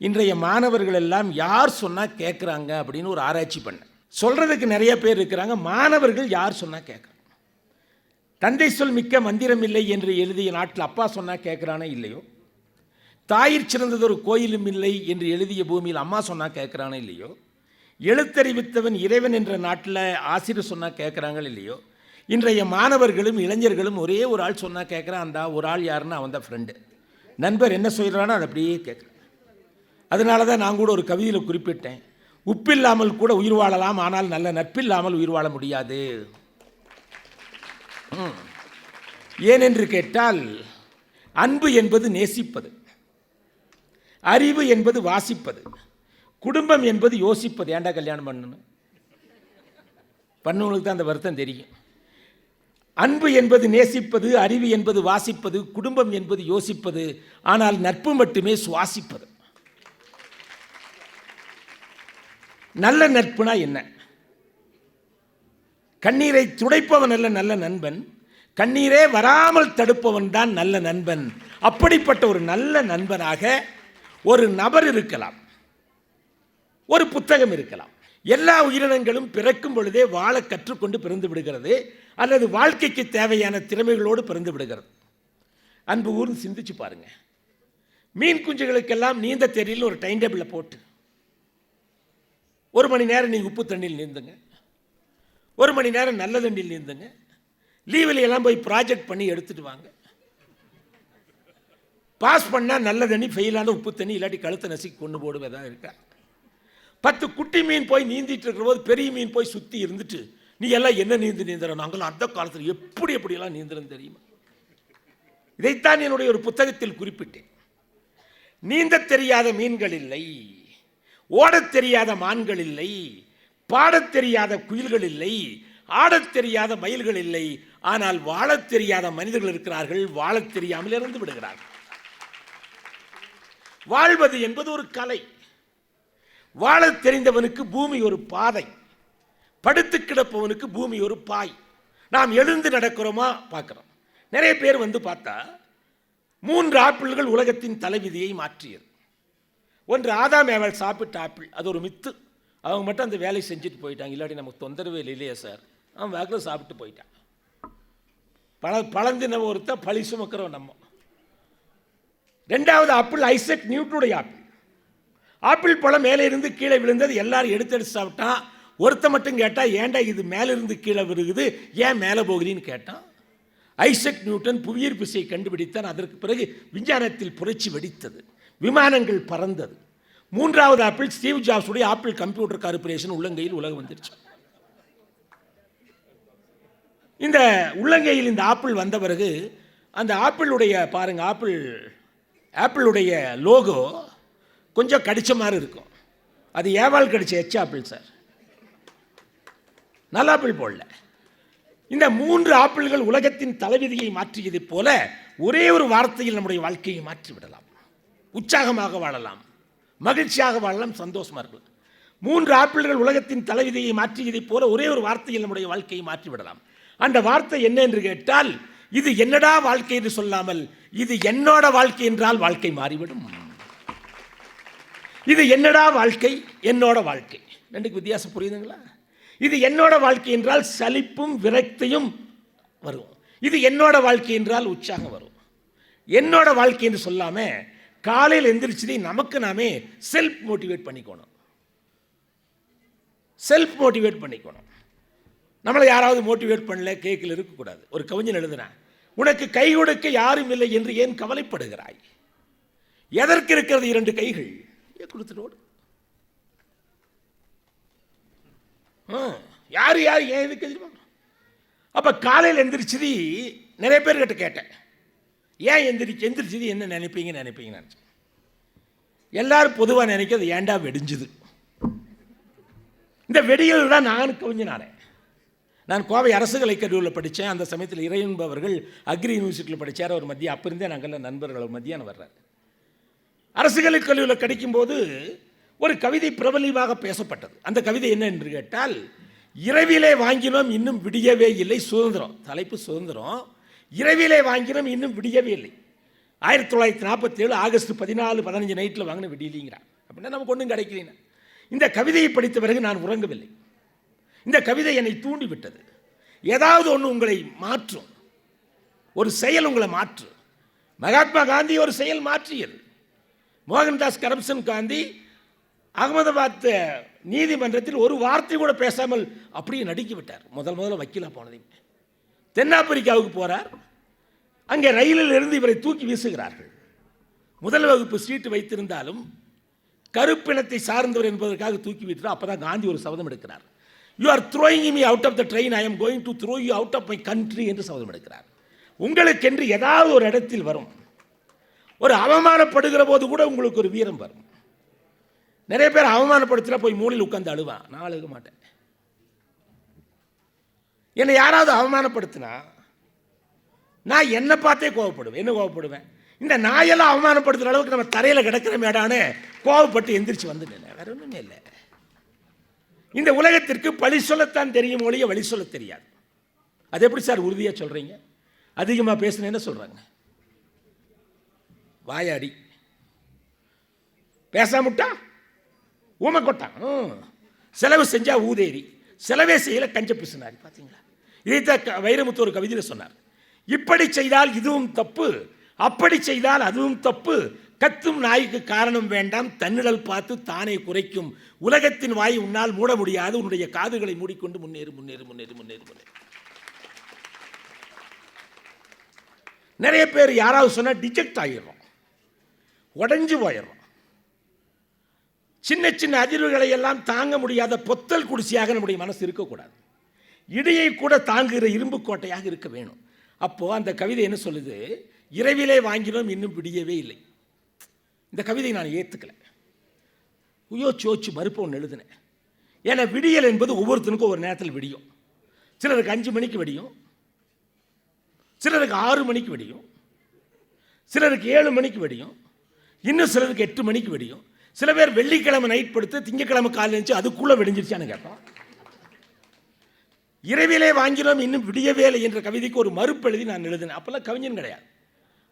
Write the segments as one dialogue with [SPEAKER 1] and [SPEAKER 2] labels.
[SPEAKER 1] இன்றைய மாணவர்கள் எல்லாம் யார் சொன்னால் கேட்குறாங்க அப்படின்னு ஒரு ஆராய்ச்சி பண்ணேன். சொல்கிறதுக்கு நிறைய பேர் இருக்கிறாங்க, மாணவர்கள் யார் சொன்னால் கேட்குறாங்க. தந்தை சொல் மிக்க மந்திரம் இல்லை என்று எழுதிய நாட்டில் அப்பா சொன்னால் கேட்குறானே இல்லையோ, தாயிற் சிறந்ததொரு கோயிலும் இல்லை என்று எழுதிய பூமியில் அம்மா சொன்னால் கேட்குறானே இல்லையோ, எழுத்தறிவித்தவன் இறைவன் என்ற நாட்டில் ஆசிரியர் சொன்னால் கேட்குறாங்க இல்லையோ, இன்றைய மாணவர்களும் இளைஞர்களும் ஒரே ஒரு ஆள் சொன்னால் கேட்குறான். அந்த ஒரு ஆள் யாருன்னா அவன் தான் ஃப்ரெண்டு, நண்பர் என்ன சொல்கிறானோ அதை அப்படியே கேட்குறேன். அதனால தான் நான் கூட ஒரு கவிதையில் குறிப்பிட்டேன், உப்பில்லாமல் கூட உயிர் வாழலாம், ஆனால் நல்ல நட்பில்லாமல் உயிர் வாழ முடியாது. ஏனென்று கேட்டால், அன்பு என்பது நேசிப்பது, அறிவு என்பது வாசிப்பது, குடும்பம் என்பது யோசிப்பது. ஏன்டா கல்யாணம் பண்ணணும் பண்ணவங்களுக்கு தான் அந்த வருத்தம் தெரியும். அன்பு என்பது நேசிப்பது, அறிவு என்பது வாசிப்பது, குடும்பம் என்பது யோசிப்பது, ஆனால் நட்பு மட்டுமே சுவாசிப்பது. நல்ல நட்புனா என்ன? கண்ணீரை துடைப்பவன் அல்ல நல்ல நண்பன், கண்ணீரே வராமல் தடுப்பவன் தான் நல்ல நண்பன். அப்படிப்பட்ட ஒரு நல்ல நண்பனாக ஒரு நபர் இருக்கலாம், ஒரு புத்தகம் இருக்கலாம். எல்லா உயிரினங்களும் பிறக்கும் பொழுதே வாழ கற்றுக்கொண்டு பிறந்து விடுகிறது, அல்லது வாழ்க்கைக்கு தேவையான திறமைகளோடு பிறந்து விடுகிறது. அன்பு ஊர்ந்து சிந்திச்சு பாருங்க. மீன் குஞ்சுகளுக்கெல்லாம் நீந்த தெரியல ஒரு டைம் டேபிளில் போட்டு 1 மணி நேரம் நீங்கள் உப்பு தண்ணியில் நீந்துங்க, 1 மணி நேரம் நல்ல தண்ணியில் நீந்துங்க, லீவில் எல்லாம் போய் ப்ராஜெக்ட் பண்ணி எடுத்துட்டு வாங்க. பாஸ் பண்ணால் நல்ல தண்ணி, ஃபெயிலான உப்பு தண்ணி, இல்லாட்டி கழுத்தை நசுக்கி கொண்டு போடுவதாக இருக்கா. 10 குட்டி மீன் போய் நீந்திட்டு இருக்கிற போது பெரிய மீன் போய் சுற்றி இருந்துட்டு, நீ எல்லாம் என்ன நீந்துற, நாங்களும் அந்த காலத்தில் எப்படியெல்லாம் நீந்துறன்னு தெரியுமா? இதைத்தான் என்னுடைய ஒரு புத்தகத்தில் குறிப்பிட்டேன். நீந்த தெரியாத மீன்கள் இல்லை, ஓடத் தெரியாத மான்கள் இல்லை, பாடத் தெரியாத குயில்கள் இல்லை, ஆடத் தெரியாத மயில்கள் இல்லை, ஆனால் வாழத் தெரியாத மனிதர்கள் இருக்கிறார்கள், வாழத் தெரியாமல் இறந்து விடுகிறார்கள். வாழ்வது என்பது ஒரு கலை. வாழத் தெரிந்தவனுக்கு பூமி ஒரு பாதை, படுத்து கிடப்பவனுக்கு பூமி ஒரு பாய். நாம் எழுந்து நடக்கிறோமா பார்க்கிறோம். நிறைய பேர் வந்து பார்த்தா 3 ஆப்பிள்கள் உலகத்தின் தலைவிதியை மாற்றியது. ஒன்று ஆதாம் ஏவாள் சாப்பிட்ட ஆப்பிள், அது ஒரு மித்து. அவங்க மட்டும் அந்த வேலையை செஞ்சுட்டு போயிட்டாங்க, இல்லாட்டி நமக்கு தொந்தரவே இல்லையே சார். அவன் வேக்கில் சாப்பிட்டு போயிட்டான். பழந்தின ஒருத்த பழி சுமக்கிறோம் நம்ம. 2வது ஆப்பிள் ஐசக் நியூட்டனுடைய ஆப்பிள். ஆப்பிள் பழம் மேலே இருந்து கீழே விழுந்தது, எல்லாரும் எடுத்து சாப்பிட்டான். ஒருத்த மட்டும் கேட்டால், ஏன்டா இது மேலிருந்து கீழே விழுகுது, ஏன் மேலே போகுதுன்னு கேட்டான். ஐசக் நியூட்டன் புவியீர்ப்பு விசையை கண்டுபிடித்தான். அதற்கு பிறகு விஞ்ஞானத்தில் புரட்சி வெடித்தது, விமானங்கள் பறந்தது. 3வது ஆப்பிள் ஸ்டீவ் ஜாப்ஸுடைய ஆப்பிள் கம்ப்யூட்டர் கார்பரேஷன் உள்ளங்கையில் உலகம் வந்துருச்சு. இந்த உள்ளங்கையில் இந்த ஆப்பிள் வந்த பிறகு அந்த ஆப்பிளுடைய பாருங்க, ஆப்பிளுடைய லோகோ கொஞ்சம் கடிச்ச மாதிரி இருக்கும். அது ஏவாள் கடிச்ச எச் ஆப்பிள் சார், நல்ல ஆப்பிள் போடல. இந்த 3 ஆப்பிள்கள் உலகத்தின் தலைவிதியை மாற்றியதை போல ஒரே ஒரு வார்த்தையில் நம்முடைய வாழ்க்கையை மாற்றிவிடலாம். உற்சாகமாக வாழலாம், மகிழ்ச்சியாக வாழலாம், சந்தோஷமாக இருக்கலாம். 3 ஆப்பிள்கள் உலகத்தின் தலைவிதியை மாற்றியதைப் போல ஒரே ஒரு வார்த்தையில் நம்முடைய வாழ்க்கையை மாற்றிவிடலாம். அந்த வார்த்தை என்ன என்று கேட்டால், இது என்னடா வாழ்க்கை என்று சொல்லாமல், இது என்னோட வாழ்க்கை என்றால் வாழ்க்கை மாறிவிடும். இது என்னடா வாழ்க்கை, என்னோட வாழ்க்கை, ரெண்டுக்கு வித்தியாசம் புரியுதுங்களா? இது என்னோட வாழ்க்கை என்றால் சலிப்பும் விரக்தியும் வரும், இது என்னோட வாழ்க்கை என்றால் உற்சாகம் வரும். என்னோட வாழ்க்கை என்று சொல்லாமல் காலையில் எந்திரிச்சதை நமக்கு நாமே செல்ஃப் மோட்டிவேட் பண்ணிக்கணும். செல்ஃப் மோட்டிவேட் பண்ணிக்கணும். நம்மளை யாராவது மோட்டிவேட் பண்ணல கேட்கல இருக்கக்கூடாது. ஒரு கவிஞன் எழுதுனான், உனக்கு கை கொடுக்க யாரும் இல்லை என்று ஏன் கவலைப்படுகிறாய், எதற்கு இருக்கிறது 2 கைகள், கொடுத்துட்டோடு. யார் யார் ஏன் எதுக்கு எதிர்ப்பு. அப்போ காலையில் எந்திரிச்சது நிறைய பேர்கிட்ட கேட்டேன், ஏன் எந்திரிச்சது என்ன நினைப்பீங்கன்னு நினச்சேன். எல்லாரும் பொதுவாக நினைக்கிறது, ஏண்டா வெடிஞ்சுது. இந்த வெடிகள் தான் நான் கவிஞனானேன். நான் கோவை அரசு கலைக்கல்லூரியில் படித்தேன். அந்த சமயத்தில் இறையன்பவர்கள் அக்ரி யூனிவர்சிட்டியில் படித்தார். அவர் மத்திய அப்போ இருந்தே நாங்கள் நண்பர்கள் மத்தியான வர்றார். அரசு கலைக்கல்லூரியில் கிடைக்கும்போது ஒரு கவிதை பிரபலமாக பேசப்பட்டது. அந்த கவிதை என்ன என்று கேட்டால், இரவிலே வாங்கினோம் இன்னும் விடியவே இல்லை சுதந்திரம். தலைப்பு சுதந்திரம். இரவிலே வாங்கினோம் இன்னும் விடியவே இல்லை. 1947 ஆகஸ்ட் 14-15 நைட்டில் வாங்கின விடியலிங்கிறான். அப்படின்னா நமக்கு ஒன்றும் கிடைக்கலீங்க. இந்த கவிதையை படித்த பிறகு நான் உறங்கவில்லை. இந்த கவிதை என்னை தூண்டி விட்டது. ஏதாவது ஒன்று உங்களை மாற்றும், ஒரு செயல் உங்களை மாற்று. மகாத்மா காந்தி ஒரு செயல் மாற்றியது. மோகன்தாஸ் கரம்சந்த் காந்தி அகமதாபாத் நீதிமன்றத்தில் ஒரு வார்த்தை கூட பேசாமல் அப்படியே நடுக்கி விட்டார். முதல்ல வக்கீலா போனதையும். தென்னாப்பிரிக்காவுக்கு போகிறார். அங்கே ரயிலில் இருந்து இவரை தூக்கி வீசுகிறார்கள். முதல் வகுப்பு சீட்டு வைத்திருந்தாலும் கருப்பினத்தை சார்ந்தவர் என்பதற்காக தூக்கி வீசுகிறார். அப்போ தான் காந்தி ஒரு சபதம் எடுக்கிறார். You are throwing me out of the train, I am going to throw you out of my country என்று சபதம் எடுக்கிறார். உங்களுக்கென்று ஏதாவது ஒரு இடத்தில் வரும், ஒரு அவமானப்படுகிற போது கூட உங்களுக்கு ஒரு வீரம் வரும். நிறைய பேர் அவமானப்படுத்தினா போய் மூலையில் உட்கார்ந்து அழுவான். நான் அழுக மாட்டேன். என்னை யாராவது அவமானப்படுத்தினா நான் என்னை பார்த்தே கோவப்படுவேன். என்ன கோவப்படுவேன்? இந்த நாயெல்லாம் அவமானப்படுத்துகிற அளவுக்கு நம்ம தரையில் கிடக்கிற மேடானே கோவப்பட்டு எந்திரிச்சு வந்துட்டேன். வேற ஒன்றுமே இல்லை. இந்த உலகத்திற்கு பழி சொல்லத்தான் தெரியும் ஒழிய வழி சொல்ல தெரியாது. அது எப்படி சார் உறுதியாக சொல்கிறீங்க? அதிகமாக பேசுனேன்னு சொல்கிறாங்க. வாயாடி பேசாமுட்டா ஊமை கொட்டான், செலவு செஞ்சா ஊதேரி, செலவே செய்யல கஞ்ச பிசுனாரி. பார்த்தீங்களா? இதைத்தான் வைரமுத்து ஒரு கவிதையில் சொன்னார். இப்படி செய்தால் இதுவும் தப்பு, அப்படி செய்தால் அதுவும் தப்பு, கத்தும் நாய்க்கு காரணம் வேண்டாம், தன்னிழல் பார்த்து தானே குறைக்கும், உலகத்தின் வாய் உன்னால் மூட முடியாது, உன்னுடைய காதுகளை மூடிக்கொண்டு முன்னேறு முன்னேறு முன்னேறு முன்னேறு முன்னேறு. நிறைய பேர் யாராவது சொன்னால் டிஜெக்ட் ஆகிடுறோம், உடஞ்சி போயிடுறோம். சின்ன சின்ன அதிர்வுகளை எல்லாம் தாங்க முடியாத பொத்தல் குடிசையாக நம்முடைய மனசு இருக்கக்கூடாது. இடையை கூட தாங்குகிற இரும்பு கோட்டையாக இருக்க வேணும். அப்போது அந்த கவிதை என்ன சொல்லுது? இரவிலே வாங்கினோம் இன்னும் விடியவே இல்லை. இந்த கவிதையை நான் ஏற்றுக்கலை. யோச்சு மறுப்பு ஒன்று எழுதினேன். ஏன்னா விடியல் என்பது ஒவ்வொருத்தனுக்கும் ஒவ்வொரு நேரத்தில் விடியும். சிலருக்கு 5 மணிக்கு விடியும், சிலருக்கு 6 மணிக்கு விடியும், சிலருக்கு 7 மணிக்கு விடியும், இன்னும் சிலருக்கு 8 மணிக்கு விடியும். சில பேர் வெள்ளிக்கிழமை நைட் படுத்து திங்கக்கிழமை காலையில் இருந்துச்சு அதுக்குள்ளே விடிஞ்சிருச்சான்னு கேட்போம். இரவிலே வாங்கினோம் இன்னும் விடியவே இல்லை என்ற கவிதைக்கு ஒரு மறுப்பு எழுதி நான் எழுதினேன். அப்போல்லாம் கவிஞன் கிடையாது.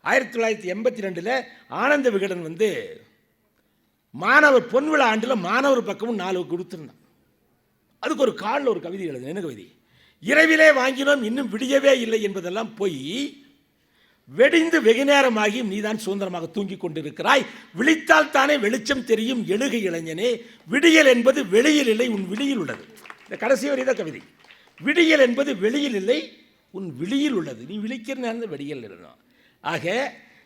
[SPEAKER 1] 1982 ஆனந்த விகடன் மாணவர் பொன்விழா ஆண்டில் மாணவர் பக்கமும் 4 கொடுத்துருந்தான். அதுக்கு ஒரு காலில் ஒரு கவிதை எழுதினேன். என்ன கவிதை? இரவிலே வாங்கினோம் இன்னும் விடியவே இல்லை என்பதெல்லாம் போய் வெடிந்து வெகு நேரமாகி நீதான் சுதந்திரமாக தூங்கிக் கொண்டிருக்கிறாய், விழித்தால் தானே வெளிச்சம் தெரியும் எழுக இளைஞனே, விடியல் என்பது வெளியில் இல்லை உன் விழியில் உள்ளது. இந்த கடைசி வரைதான் கவிதை. விடியல் என்பது வெளியில் இல்லை உன் விழியில் உள்ளது. நீ விழிக்கிற நேரம் விடியல் இருக்கணும். ஆக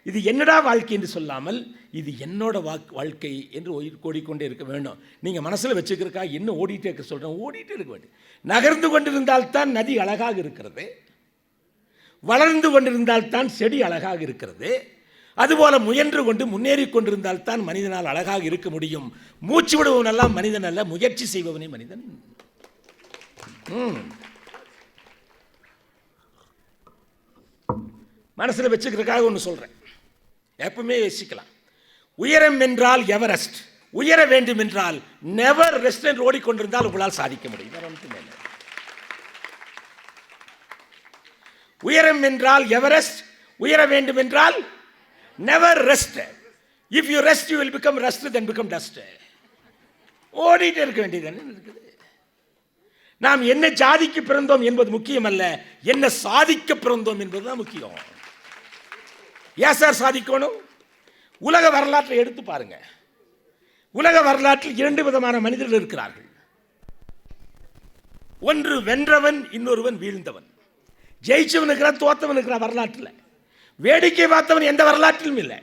[SPEAKER 1] இது என்னடா வாழ்க்கை என்று சொல்லாமல் இது என்னோட வாழ்க்கை என்று ஓடிக்கொண்டே இருக்க வேண்டும். நீங்கள் மனசில் வச்சுக்கிறக்கா என்ன ஓடிட்டே இருக்க சொல்கிறேன், ஓடிட்டே இருக்க வேண்டும். நகர்ந்து கொண்டிருந்தால்தான் நதி அழகாக இருக்கிறது, வளர்ந்து கொண்டிருந்தால் தான் செடி அழகாக இருக்கிறது. அதுபோல முயன்று கொண்டு முன்னேறி கொண்டிருந்தால் தான் மனிதனால் அழகாக இருக்க முடியும். மூச்சு விடுபவன் எல்லாம் மனிதன் அல்ல, முயற்சி செய்பவனே மனிதன். மனசில் வச்சுக்கிறதுக்காக ஒன்று சொல்கிறேன், எப்பவுமே யோசிக்கலாம். உயரம் என்றால் எவரெஸ்ட், உயர வேண்டும் என்றால் நெவர் ரெஸ்ட் என்று ஓடிக்கொண்டிருந்தால் உங்களால் சாதிக்க முடியும். வேற ஒன்றுமே இல்லை. உயரம் என்றால் எவரெஸ்ட், உயர வேண்டும் என்றால் never rest. If you rest you will become rest, then become dust. ஓடிட்டு இருக்க வேண்டியது இருக்குது. நாம் என்ன ஜாதிக்கு பிறந்தோம் என்பது முக்கியம் அல்ல, என்ன சாதிக்க பிறந்தோம் என்பதுதான் முக்கியம். ஏன் சார் சாதிக்கணும்? உலக வரலாற்றை எடுத்து பாருங்க. உலக வரலாற்றில் 2 விதமான மனிதர்கள் இருக்கிறார்கள். ஒன்று வென்றவன், இன்னொருவன் வீழ்ந்தவன். ஜெயிச்சவன் இருக்கிறான், தோத்தவன் இருக்கிறான். வரலாற்றில் வேடிக்கை பார்த்தவன் எந்த வரலாற்றிலும் இல்லை.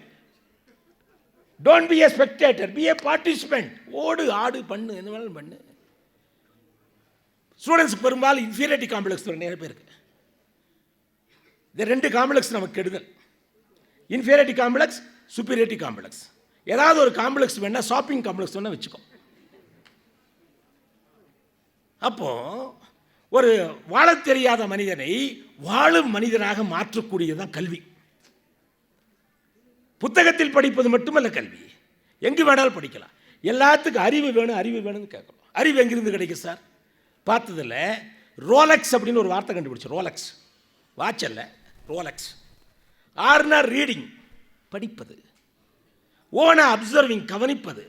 [SPEAKER 1] Don't be a spectator, be a participant. ஓடு ஆடு பண்ணு, என்ன வேணாலும் பண்ணு. ஸ்டூடெண்ட்ஸ் பெரும்பாலும் இன்ஃபீரியாரிட்டி காம்ப்ளெக்ஸ் நிறைய பேருக்கு. இந்த 2 காம்ப்ளெக்ஸ் நமக்கு கெடுதல். Inferiority complex, superiority complex. ஏதாவது ஒரு காம்ப்ளெக்ஸ் வேணா, ஷாப்பிங் காம்ப்ளெக்ஸ் வேணா வச்சுக்கோ. அப்போ ஒரு வாழத் தெரியாத மனிதனை வாழும் மனிதனாக மாற்றக்கூடியதான் கல்வி. புத்தகத்தில் படிப்பது மட்டுமல்ல கல்வி, எங்கு வேணாலும் படிக்கலாம். எல்லாத்துக்கும் அறிவு வேணும், அறிவு வேணும்னு கேட்கணும். அறிவு எங்கிருந்து கிடைக்கும் சார்? பார்த்ததில்ல. ரோலெக்ஸ் அப்படின்னு ஒரு வார்த்தை கண்டுபிடிச்சு. ரோலெக்ஸ் வாட்ச் அல்ல, ரோலெக்ஸ். ஆர்னா ரீடிங், படிப்பது, ஓனா அப்சர்விங் கவனிப்பது,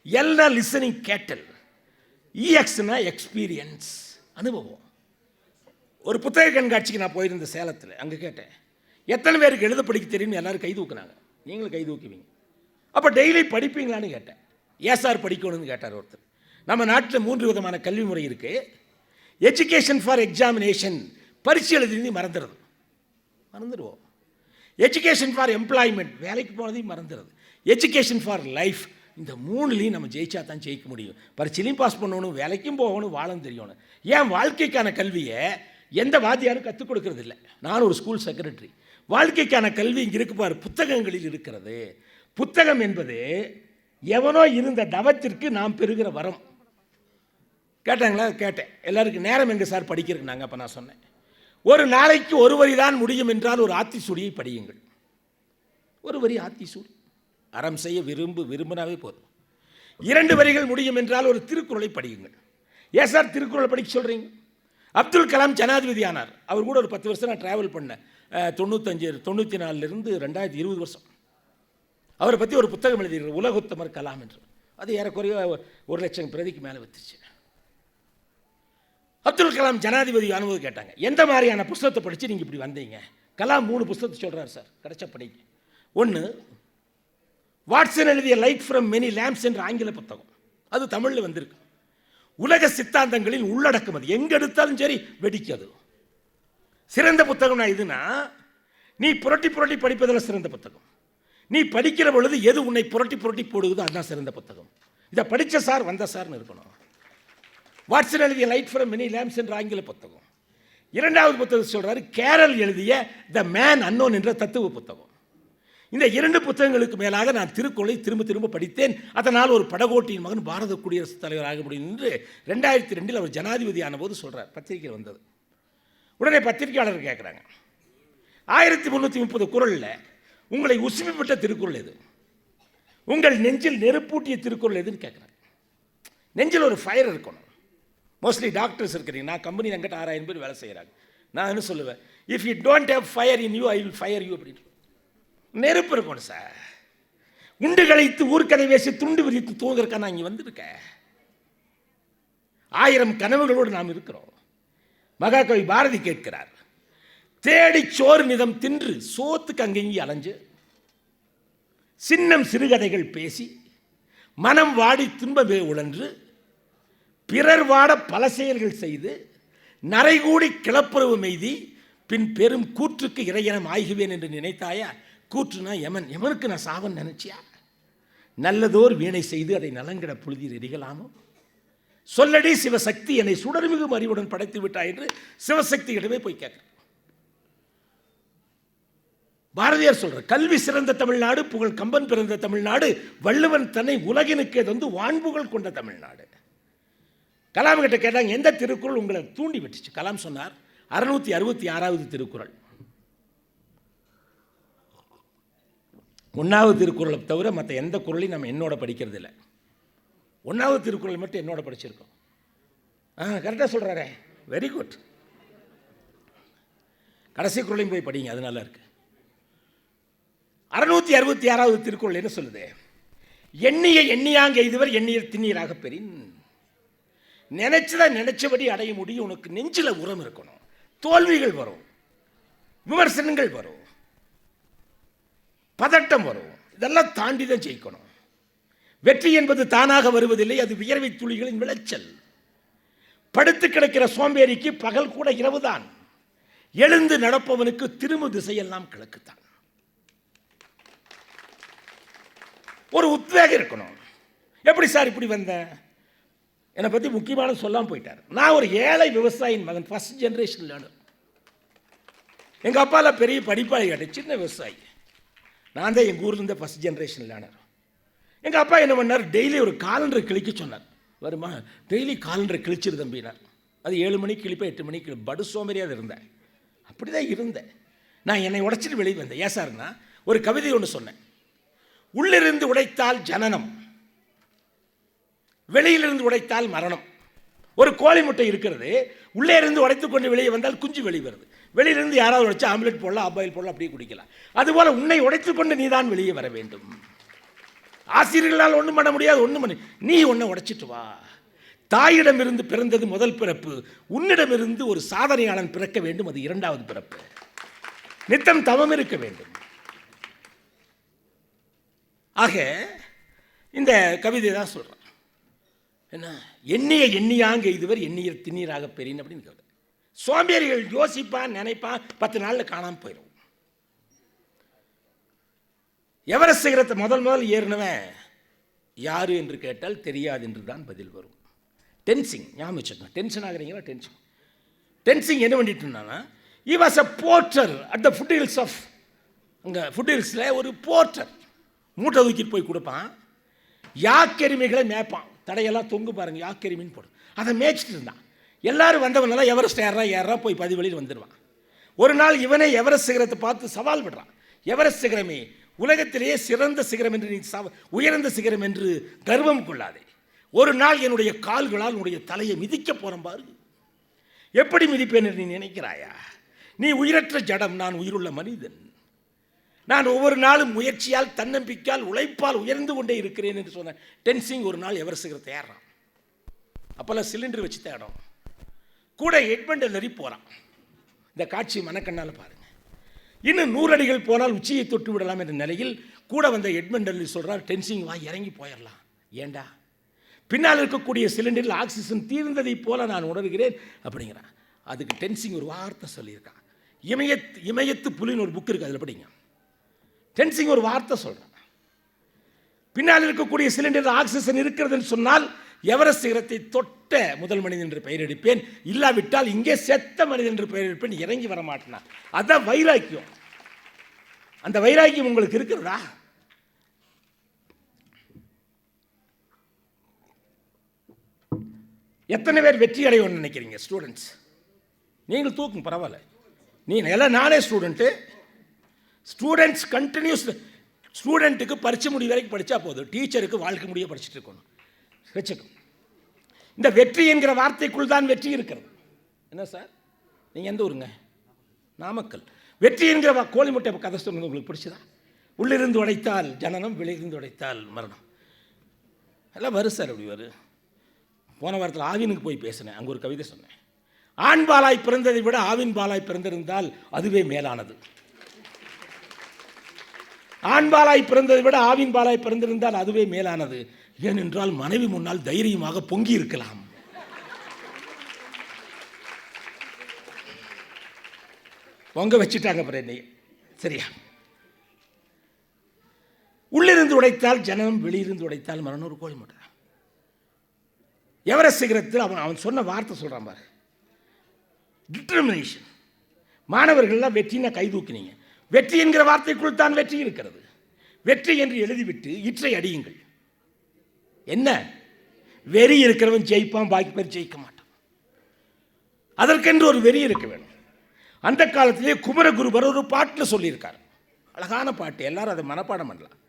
[SPEAKER 1] எல்னா லிசனிங் கேட்டல், இஎக்ஸ்னா எக்ஸ்பீரியன்ஸ் அனுபவம். ஒரு புத்தக கண்காட்சிக்கு நான் போயிருந்த சேலத்தில், அங்கே கேட்டேன் எத்தனை பேருக்கு எழுத படிக்க தெரியும்னு எல்லாரும் கை தூக்குனாங்க. நீங்களும் கை தூக்குவீங்க. அப்போ டெய்லி படிப்பீங்களான்னு கேட்டேன். ஏன் சார் படிக்கணும்னு கேட்டார் ஒருத்தர். நம்ம நாட்டில் 3 விதமான கல்வி முறை இருக்குது. எஜுகேஷன் ஃபார் எக்ஸாமினேஷன், பரீட்சை எழுதி மறந்துடுவோம். எஜுகேஷன் ஃபார் எம்ப்ளாய்மெண்ட், வேலைக்கு போனதையும் மறந்துடுறது. எஜுகேஷன் ஃபார் லைஃப், இந்த 3லையும் நம்ம ஜெயிச்சா தான் ஜெயிக்க முடியும். பரீட்சையிலையும் பாஸ் பண்ணணும், வேலைக்கும் போகணும், வாழணும் தெரியணும். ஏன் வாழ்க்கைக்கான கல்வியை எந்த வாத்தியாரும் கற்றுக் கொடுக்கறது இல்லை. நான் ஒரு ஸ்கூல் செக்ரட்டரி. வாழ்க்கைக்கான கல்வி இங்கே இருக்கு பாரு, புத்தகங்களில் இருக்கிறது. புத்தகம் என்பது எவனோ இருந்த தவத்திற்கு நாம் பெறுகிற வரம். கேட்டாங்களா? கேட்டேன். எல்லாருக்கும் நேரம் எங்கே சார் படிக்கிறதுக்கு? நாங்கள் அப்போ நான் சொன்னேன், ஒரு நாளைக்கு ஒரு வரி தான் முடியும் என்றால் ஒரு ஆத்திசூடியை படியுங்கள். ஒரு வரி ஆத்திசூடி, அறம் செய்ய விரும்பினாவே போதும். 2 வரிகள் முடியும் என்றால் ஒரு திருக்குறளை படியுங்கள். ஏன் சார் திருக்குறளை படிக்க சொல்கிறீங்க? அப்துல் கலாம் ஜனாதிபதி ஆனார். அவர் கூட ஒரு 10 வருஷம் நான் ட்ராவல் பண்ணேன். 94லேருந்து 2020 வருஷம். அவரை பற்றி ஒரு புத்தகம் எழுதியிருக்கிறார், உலகோத்தமர் கலாம் என்று. அது ஏறக்குறைய 1,00,000 பிரதிக்கு மேலே வந்துச்சு. அப்துல் கலாம் ஜனாதிபதி ஆனபோது கேட்டாங்க, எந்த மாதிரியான புத்தகத்தை படித்து நீங்கள் இப்படி வந்தீங்க? கலாம் 3 புத்தகத்தை சொல்கிறார் சார், கிடைச்சா படிங்க. 1, வாட்சன் எழுதிய லைட் ஃப்ரம் மெனி லேம்ப்ஸ் என்ற ஆங்கில புத்தகம், அது தமிழில் வந்திருக்கு. உலக சித்தாந்தங்களின் உள்ளடக்கம், அது எங்கே எடுத்தாலும் சரி வெடிக்காது. சிறந்த புத்தகம்னா இதுனா, நீ புரட்டி புரட்டி படிப்பதில் சிறந்த புத்தகம். நீ படிக்கிற பொழுது எது உன்னை புரட்டி புரட்டி போடுகுதோ அதுதான் சிறந்த புத்தகம். இதை படித்த சார் வந்த சார்னு இருக்கணும். வாட்சன் எழுதிய லைட் ஃப்ரம் மெனி லேம்ப்ஸ் என்ற ஆங்கில புத்தகம். 2வது புத்தகம் சொல்கிறாரு, கேரல் எழுதிய த மேன் அன்னோன் என்ற தத்துவ புத்தகம். இந்த 2 புத்தகங்களுக்கு மேலாக நான் திருக்குறளை திரும்ப படித்தேன். அதனால் ஒரு படகோட்டியின் மகன் பாரத குடியரசுத் தலைவர் ஆக முடியும் என்று 2002 அவர் ஜனாதிபதி ஆன போது சொல்கிறார். பத்திரிகையில் வந்தது. உடனே பத்திரிகையாளர் கேட்குறாங்க, 1330 குறளில் உங்களை உசுமிப்பட்ட திருக்குறள் எது? உங்கள் நெஞ்சில் நெருப்பூட்டிய திருக்குறள் எதுன்னு கேட்குறாங்க. நெஞ்சில் ஒரு ஃபயர் இருக்கணும். மோஸ்ட்லி டாக்டர்ஸ் இருக்கிறீங்க, நான் கம்பெனி எங்கிட்ட 6000 பேர் வேலை செய்கிறாங்க. நான் என்ன சொல்லுவேன், if you don't have fire in you I will fire you அப்படின்னு. நெருப்பு இருக்கணும் சார். உண்டு களைத்து ஊர்க்கதை வேசி துண்டு விரித்து தூங்குறக்கா நான் இங்கே வந்திருக்கேன். 1000 கனவுகளோடு நாம் இருக்கிறோம். மகாகவி பாரதி கேட்கிறார், தேடி சோறு நிதம் தின்று சோத்துக்கு அங்கெங்கி அலைஞ்சு, சின்னம் சிறுகதைகள் பேசி மனம் வாடி துன்பமே உழன்று, பிறர் வாட பல செயல்கள் செய்து நரைகூடி கிளப்புறவு மெய்தி, பின் பெரும் கூற்றுக்கு இறையனம் ஆகுவேன் என்று நினைத்தாயா? கூற்றுனா யமன், யமனுக்கு நான் சாவன் நினைச்சியா? நல்லதோர் வீணை செய்து அதை நலங்கிட புழுதியில் எரிகலாமோ? சொல்லடி சிவசக்தி என்னை சுடர்மிகு அறிவுடன் படைத்து விட்டாய் என்று சிவசக்தியிடமே போய் கேட்க. பாரதியார் சொல்ற, கல்வி சிறந்த தமிழ்நாடு, புகழ் கம்பன் பிறந்த தமிழ்நாடு, வள்ளுவன் தன்னை உலகினுக்கு தந்து வான்புகள் கொண்ட தமிழ்நாடு. கலாம் கிட்ட கேட்டாங்க, எந்த திருக்குறள் உங்களை தூண்டி விட்டுச்சு? கலாம் சொன்னார், 666வது திருக்குறள். 1வது திருக்குறளை தவிர மற்ற எந்த குறளையும் நம்ம என்னோட படிக்கிறது இல்லை. 1வது திருக்குறள் மட்டும் என்னோட படிச்சிருக்கோம். கரெக்டாக சொல்கிறாரே, வெரி குட். கடைசி குறளையும் போய் படிங்க, அது நல்லா இருக்கு. 666வது திருக்குறள் என்ன சொல்லுது? எண்ணிய எண்ணியாங்க இதுவர் எண்ணிய திண்ணீராக பெறின். நினைச்சபடி அடைய முடியும். உனக்கு நெஞ்சில் உரம் இருக்கணும். தோல்விகள் வரும், விமர்சனங்கள் வரும், பதட்டம் வரும், இதெல்லாம் தாண்டி தான் ஜெயிக்கணும். வெற்றி என்பது தானாக வருவதில்லை, அது வியர்வை துளிகளின் விளைச்சல். படுத்து கிடக்கிற சோம்பேறிக்கு பகல் கூட இரவுதான். எழுந்து நடப்பவனுக்கு திரும்ப திசையெல்லாம் கிழக்குத்தான். ஒரு உத்வேகம் இருக்கணும். எப்படி சார் இப்படி வந்தேன்? என்னை பற்றி முக்கியமான சொல்லாமல் போயிட்டார். நான் ஒரு ஏழை விவசாயியின் மகன், ஃபர்ஸ்ட் ஜென்ரேஷன் லேர்னர். எங்கள் அப்பாவில் பெரிய படிப்பாளி கிடையாது, சின்ன விவசாயி. நான் தான் எங்கள் ஊரில் இருந்த ஃபர்ஸ்ட் ஜென்ரேஷன் லேர்னர். எங்கள் அப்பா என்ன பண்ணார், டெய்லி ஒரு காலண்டரை கிழிக்க சொன்னார். வருமா, டெய்லி காலண்டரை கிழிச்சிரு தம்பினார். அது 7 மணிக்கு கிழிப்பேன், 8 மணிக்கு படு சோம்பேறியாக இருந்தேன். அப்படி தான் இருந்தேன். நான் என்னை உடைச்சிட்டு வெளியே வந்தேன். ஏன் சார்னா, ஒரு கவிதை ஒன்று சொன்னேன். உள்ளிருந்து உடைத்தால் ஜனனம், வெளியிலிருந்து உடைத்தால் மரணம். ஒரு கோழி முட்டை இருக்கிறது, உள்ளே இருந்து உடைத்துக்கொண்டு வெளியே வந்தால் குஞ்சு வெளியே வருது. வெளியிலிருந்து யாராவது உடைச்சு ஆம்லெட் போடலாம், அப்பாயில் போடலாம், அப்படியே குடிக்கலாம். அதுபோல உன்னை உடைத்துக்கொண்டு நீ தான் வெளியே வர வேண்டும். ஆசிரியர்களால் ஒன்றும் பண்ண முடியாது, ஒன்றும் பண்ண, நீ உன்னை உடைச்சிட்டு வா. தாயிடமிருந்து பிறந்தது முதல் பிறப்பு, உன்னிடமிருந்து ஒரு சாதனையாளன் பிறக்க வேண்டும், அது இரண்டாவது பிறப்பு. நித்தம் தவம் இருக்க வேண்டும். ஆக இந்த கவிதை தான் சொல்கிறேன். என்ன, எண்ணிய எண்ணியாங்க இதுவர் எண்ணிய திண்ணீராக பெரியன் அப்படின்னு கேட்குறேன். சோம்பேறிகள் யோசிப்பான், நினைப்பான், 10 நாளில் காணாமல் போயிடும். எவரெஸ்ட் சிகரத்தை முதல் ஏறினவன் யாரு என்று கேட்டால் தெரியாது என்று தான் பதில் வரும். டென்சிங், ஞாபகம் வச்சுக்கோங்க. டென்ஷன் ஆகுறீங்களா? டென்சிங் என்ன பண்ணிட்டு இருந்தானா, he was a porter at the foothills of, அங்கே ஃபுட்ஹில்ஸில் ஒரு போர்ட்டர் மூட்டை தூக்கிட்டு போய் கொடுப்பான். யாக்கெருமைகளை மேய்ப்பான். தடையெல்லாம் தொங்கு பாருங்க, யாக்கெருமின்னு போடும். அதை மேய்ச்சிட்டு இருந்தான். எல்லாரும் வந்தவனெல்லாம் எவரெஸ்ட் ஏறா போய் 10 வழியில் வந்துடுவான். ஒரு நாள் இவனே எவரெஸ்ட் சிகரத்தை பார்த்து சவால் விடுறான். எவரெஸ்ட் சிகரமே, உலகத்திலேயே சிறந்த சிகரம் என்று நீ உயர்ந்த சிகரம் என்று கர்வம் கொள்ளாதே. ஒரு நாள் என்னுடைய கால்களால் உன்னுடைய தலையை மிதிக்க போகிறேன் பாரு. எப்படி மிதிப்பேன் என்று நீ நினைக்கிறாயா? நீ உயிரற்ற ஜடம், நான் உயிருள்ள மனிதன். நான் ஒவ்வொரு நாளும் முயற்சியால், தன்னம்பிக்கையால், உழைப்பால் உயர்ந்து கொண்டே இருக்கிறேன் என்று சொன்ன டென்சிங் ஒரு நாள் எவரெஸ்ட் சிகரத்தை ஏறான். அப்போல்லாம் சிலிண்டர் வச்சு தேடும். கூட எட்மண்ட் ஹில்லரி போகிறான். இந்த காட்சி மனக்கண்ணால் பாருங்கள். இன்னும் 100 அடிகள் போனால் உச்சியை தொட்டு விடலாம் என்ற நிலையில் கூட வந்த எட்மண்ட் ஹில்லரி சொல்கிறார், டென்சிங் வா, இறங்கி போயிடலாம். ஏண்டா, பின்னால் இருக்கக்கூடிய சிலிண்டரில் ஆக்சிஜன் தீர்ந்ததை போல நான் உணர்கிறேன் அப்படிங்கிறான். அதுக்கு டென்சிங் ஒரு வார்த்தை சொல்லியிருக்கான். இமயத்து புலின்னு ஒரு புக் இருக்குது, அதில் படிங்க. டென்சிங் ஒரு வார்த்தை சொல்கிறான், பின்னால் இருக்கக்கூடிய சிலிண்டரில் ஆக்சிஜன் இருக்கிறதுன்னு சொன்னால் எவரெஸ்ட் சிகரத்தை தொட்ட முதல் மனிதன் என்று பெயர் எடுப்பேன், இல்லாவிட்டால் இங்கே செத்த மனிதன் என்று பெயர் எடுப்பேன், இறங்கி வர மாட்டேன். அதுதான் வைராக்கியம். அந்த வைராக்கியம் உங்களுக்கு இருக்கிறதா? எத்தனை பேர் வெற்றி அடையணும்னு நினைக்கிறீங்க? ஸ்டூடெண்ட்ஸ் நீங்கள் தூக்கும், பரவாயில்ல. நீ எல்லாம் நானே ஸ்டூடெண்ட்டு. Students continuous. ஸ்டூடெண்ட்டுக்கு பரிச்சை முடி வரைக்கும் படித்தா போதும், டீச்சருக்கு வாழ்க்கை முடிய படிச்சுட்டு இருக்கணும். வச்சுக்கோ. இந்த வெற்றி என்கிற வார்த்தைக்குள் தான் வெற்றி இருக்கிறது. என்ன சார், நீங்கள் எந்த ஊருங்க? நாமக்கல். வெற்றி என்கிற கோழி முட்டை கதை சொல்லுங்க, உங்களுக்கு பிடிச்சதா? உள்ளிருந்து உடைத்தால் ஜனனம், வெளியிருந்து உடைத்தால் மரணம். எல்லாம் வரும் சார், அப்படி வரும். போன வாரத்தில் ஆவினுக்கு போய் பேசினேன், அங்கே ஒரு கவிதை சொன்னேன். ஆண் பாலாய் பிறந்ததை விட ஆவின் பாலாய் பிறந்திருந்தால் அதுவே மேலானது. ஆண் பாலாய் பிறந்ததை விட ஆவின் பாலாய் பிறந்திருந்தால் அதுவே மேலானது. ஏனென்றால் மனைவி முன்னால் தைரியமாக பொங்கி இருக்கலாம். பொங்க வச்சுட்டாங்க பிறகு. சரியா? உள்ளிருந்து உடைத்தால் ஜனனம், வெளியிருந்து உடைத்தால் மரணம். ஒரு கோழி முட்டை. எவரெஸ்ட் சிகரத்தில் அவன் சொன்ன வார்த்தை சொல்கிறான் பாரு, டிட்டர்மினேஷன். மாணவர்கள்லாம் வெற்றினா கை தூக்கினீங்க. வெற்றி என்கிற வார்த்தைக்குள் தான் வெற்றி இருக்கிறது. வெற்றி என்று எழுதிவிட்டு இற்றை அடியுங்கள். என்ன வெறி இருக்கிறவன் ஜெயிப்பான், பாக்கி பேர் ஜெயிக்க மாட்டான். அதற்கென்று ஒரு வெறி இருக்க வேணும். அந்த காலத்திலே குமரகுருபர் ஒரு பாட்டில் சொல்லியிருக்கார், அழகான பாட்டு, எல்லாரும் அதை மனப்பாடம் பண்ணலாம்.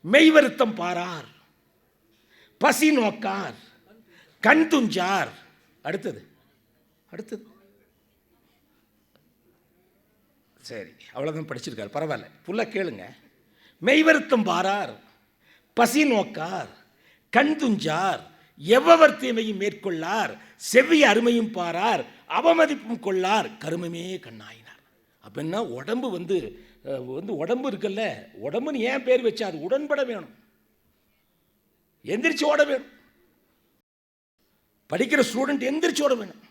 [SPEAKER 1] மெய் வருத்தம் பாரார், பசி நோக்கார், கண் துஞ்சார். அடுத்தது சரி, அவ்வளோதான் படிச்சிருக்காரு, பரவாயில்ல, ஃபுல்லாக கேளுங்க. மெய் வருத்தம் பாரார், பசி நோக்கார், கண் துஞ்சார், எவ்வவர் தீமையும் மேற்கொள்ளார், செவ்விய அருமையும் பாரார், அவமதிப்பும் கொள்ளார், கருமமே கண்ணாயினார். அப்படின்னா உடம்பு வந்து உடம்பு இருக்குல்ல, உடம்புன்னு ஏன் பேர் வச்சா, அது உடன்பட வேணும், எந்திரிச்சு ஓட வேணும். படிக்கிற ஸ்டூடெண்ட் எந்திரிச்சு ஓட வேணும்.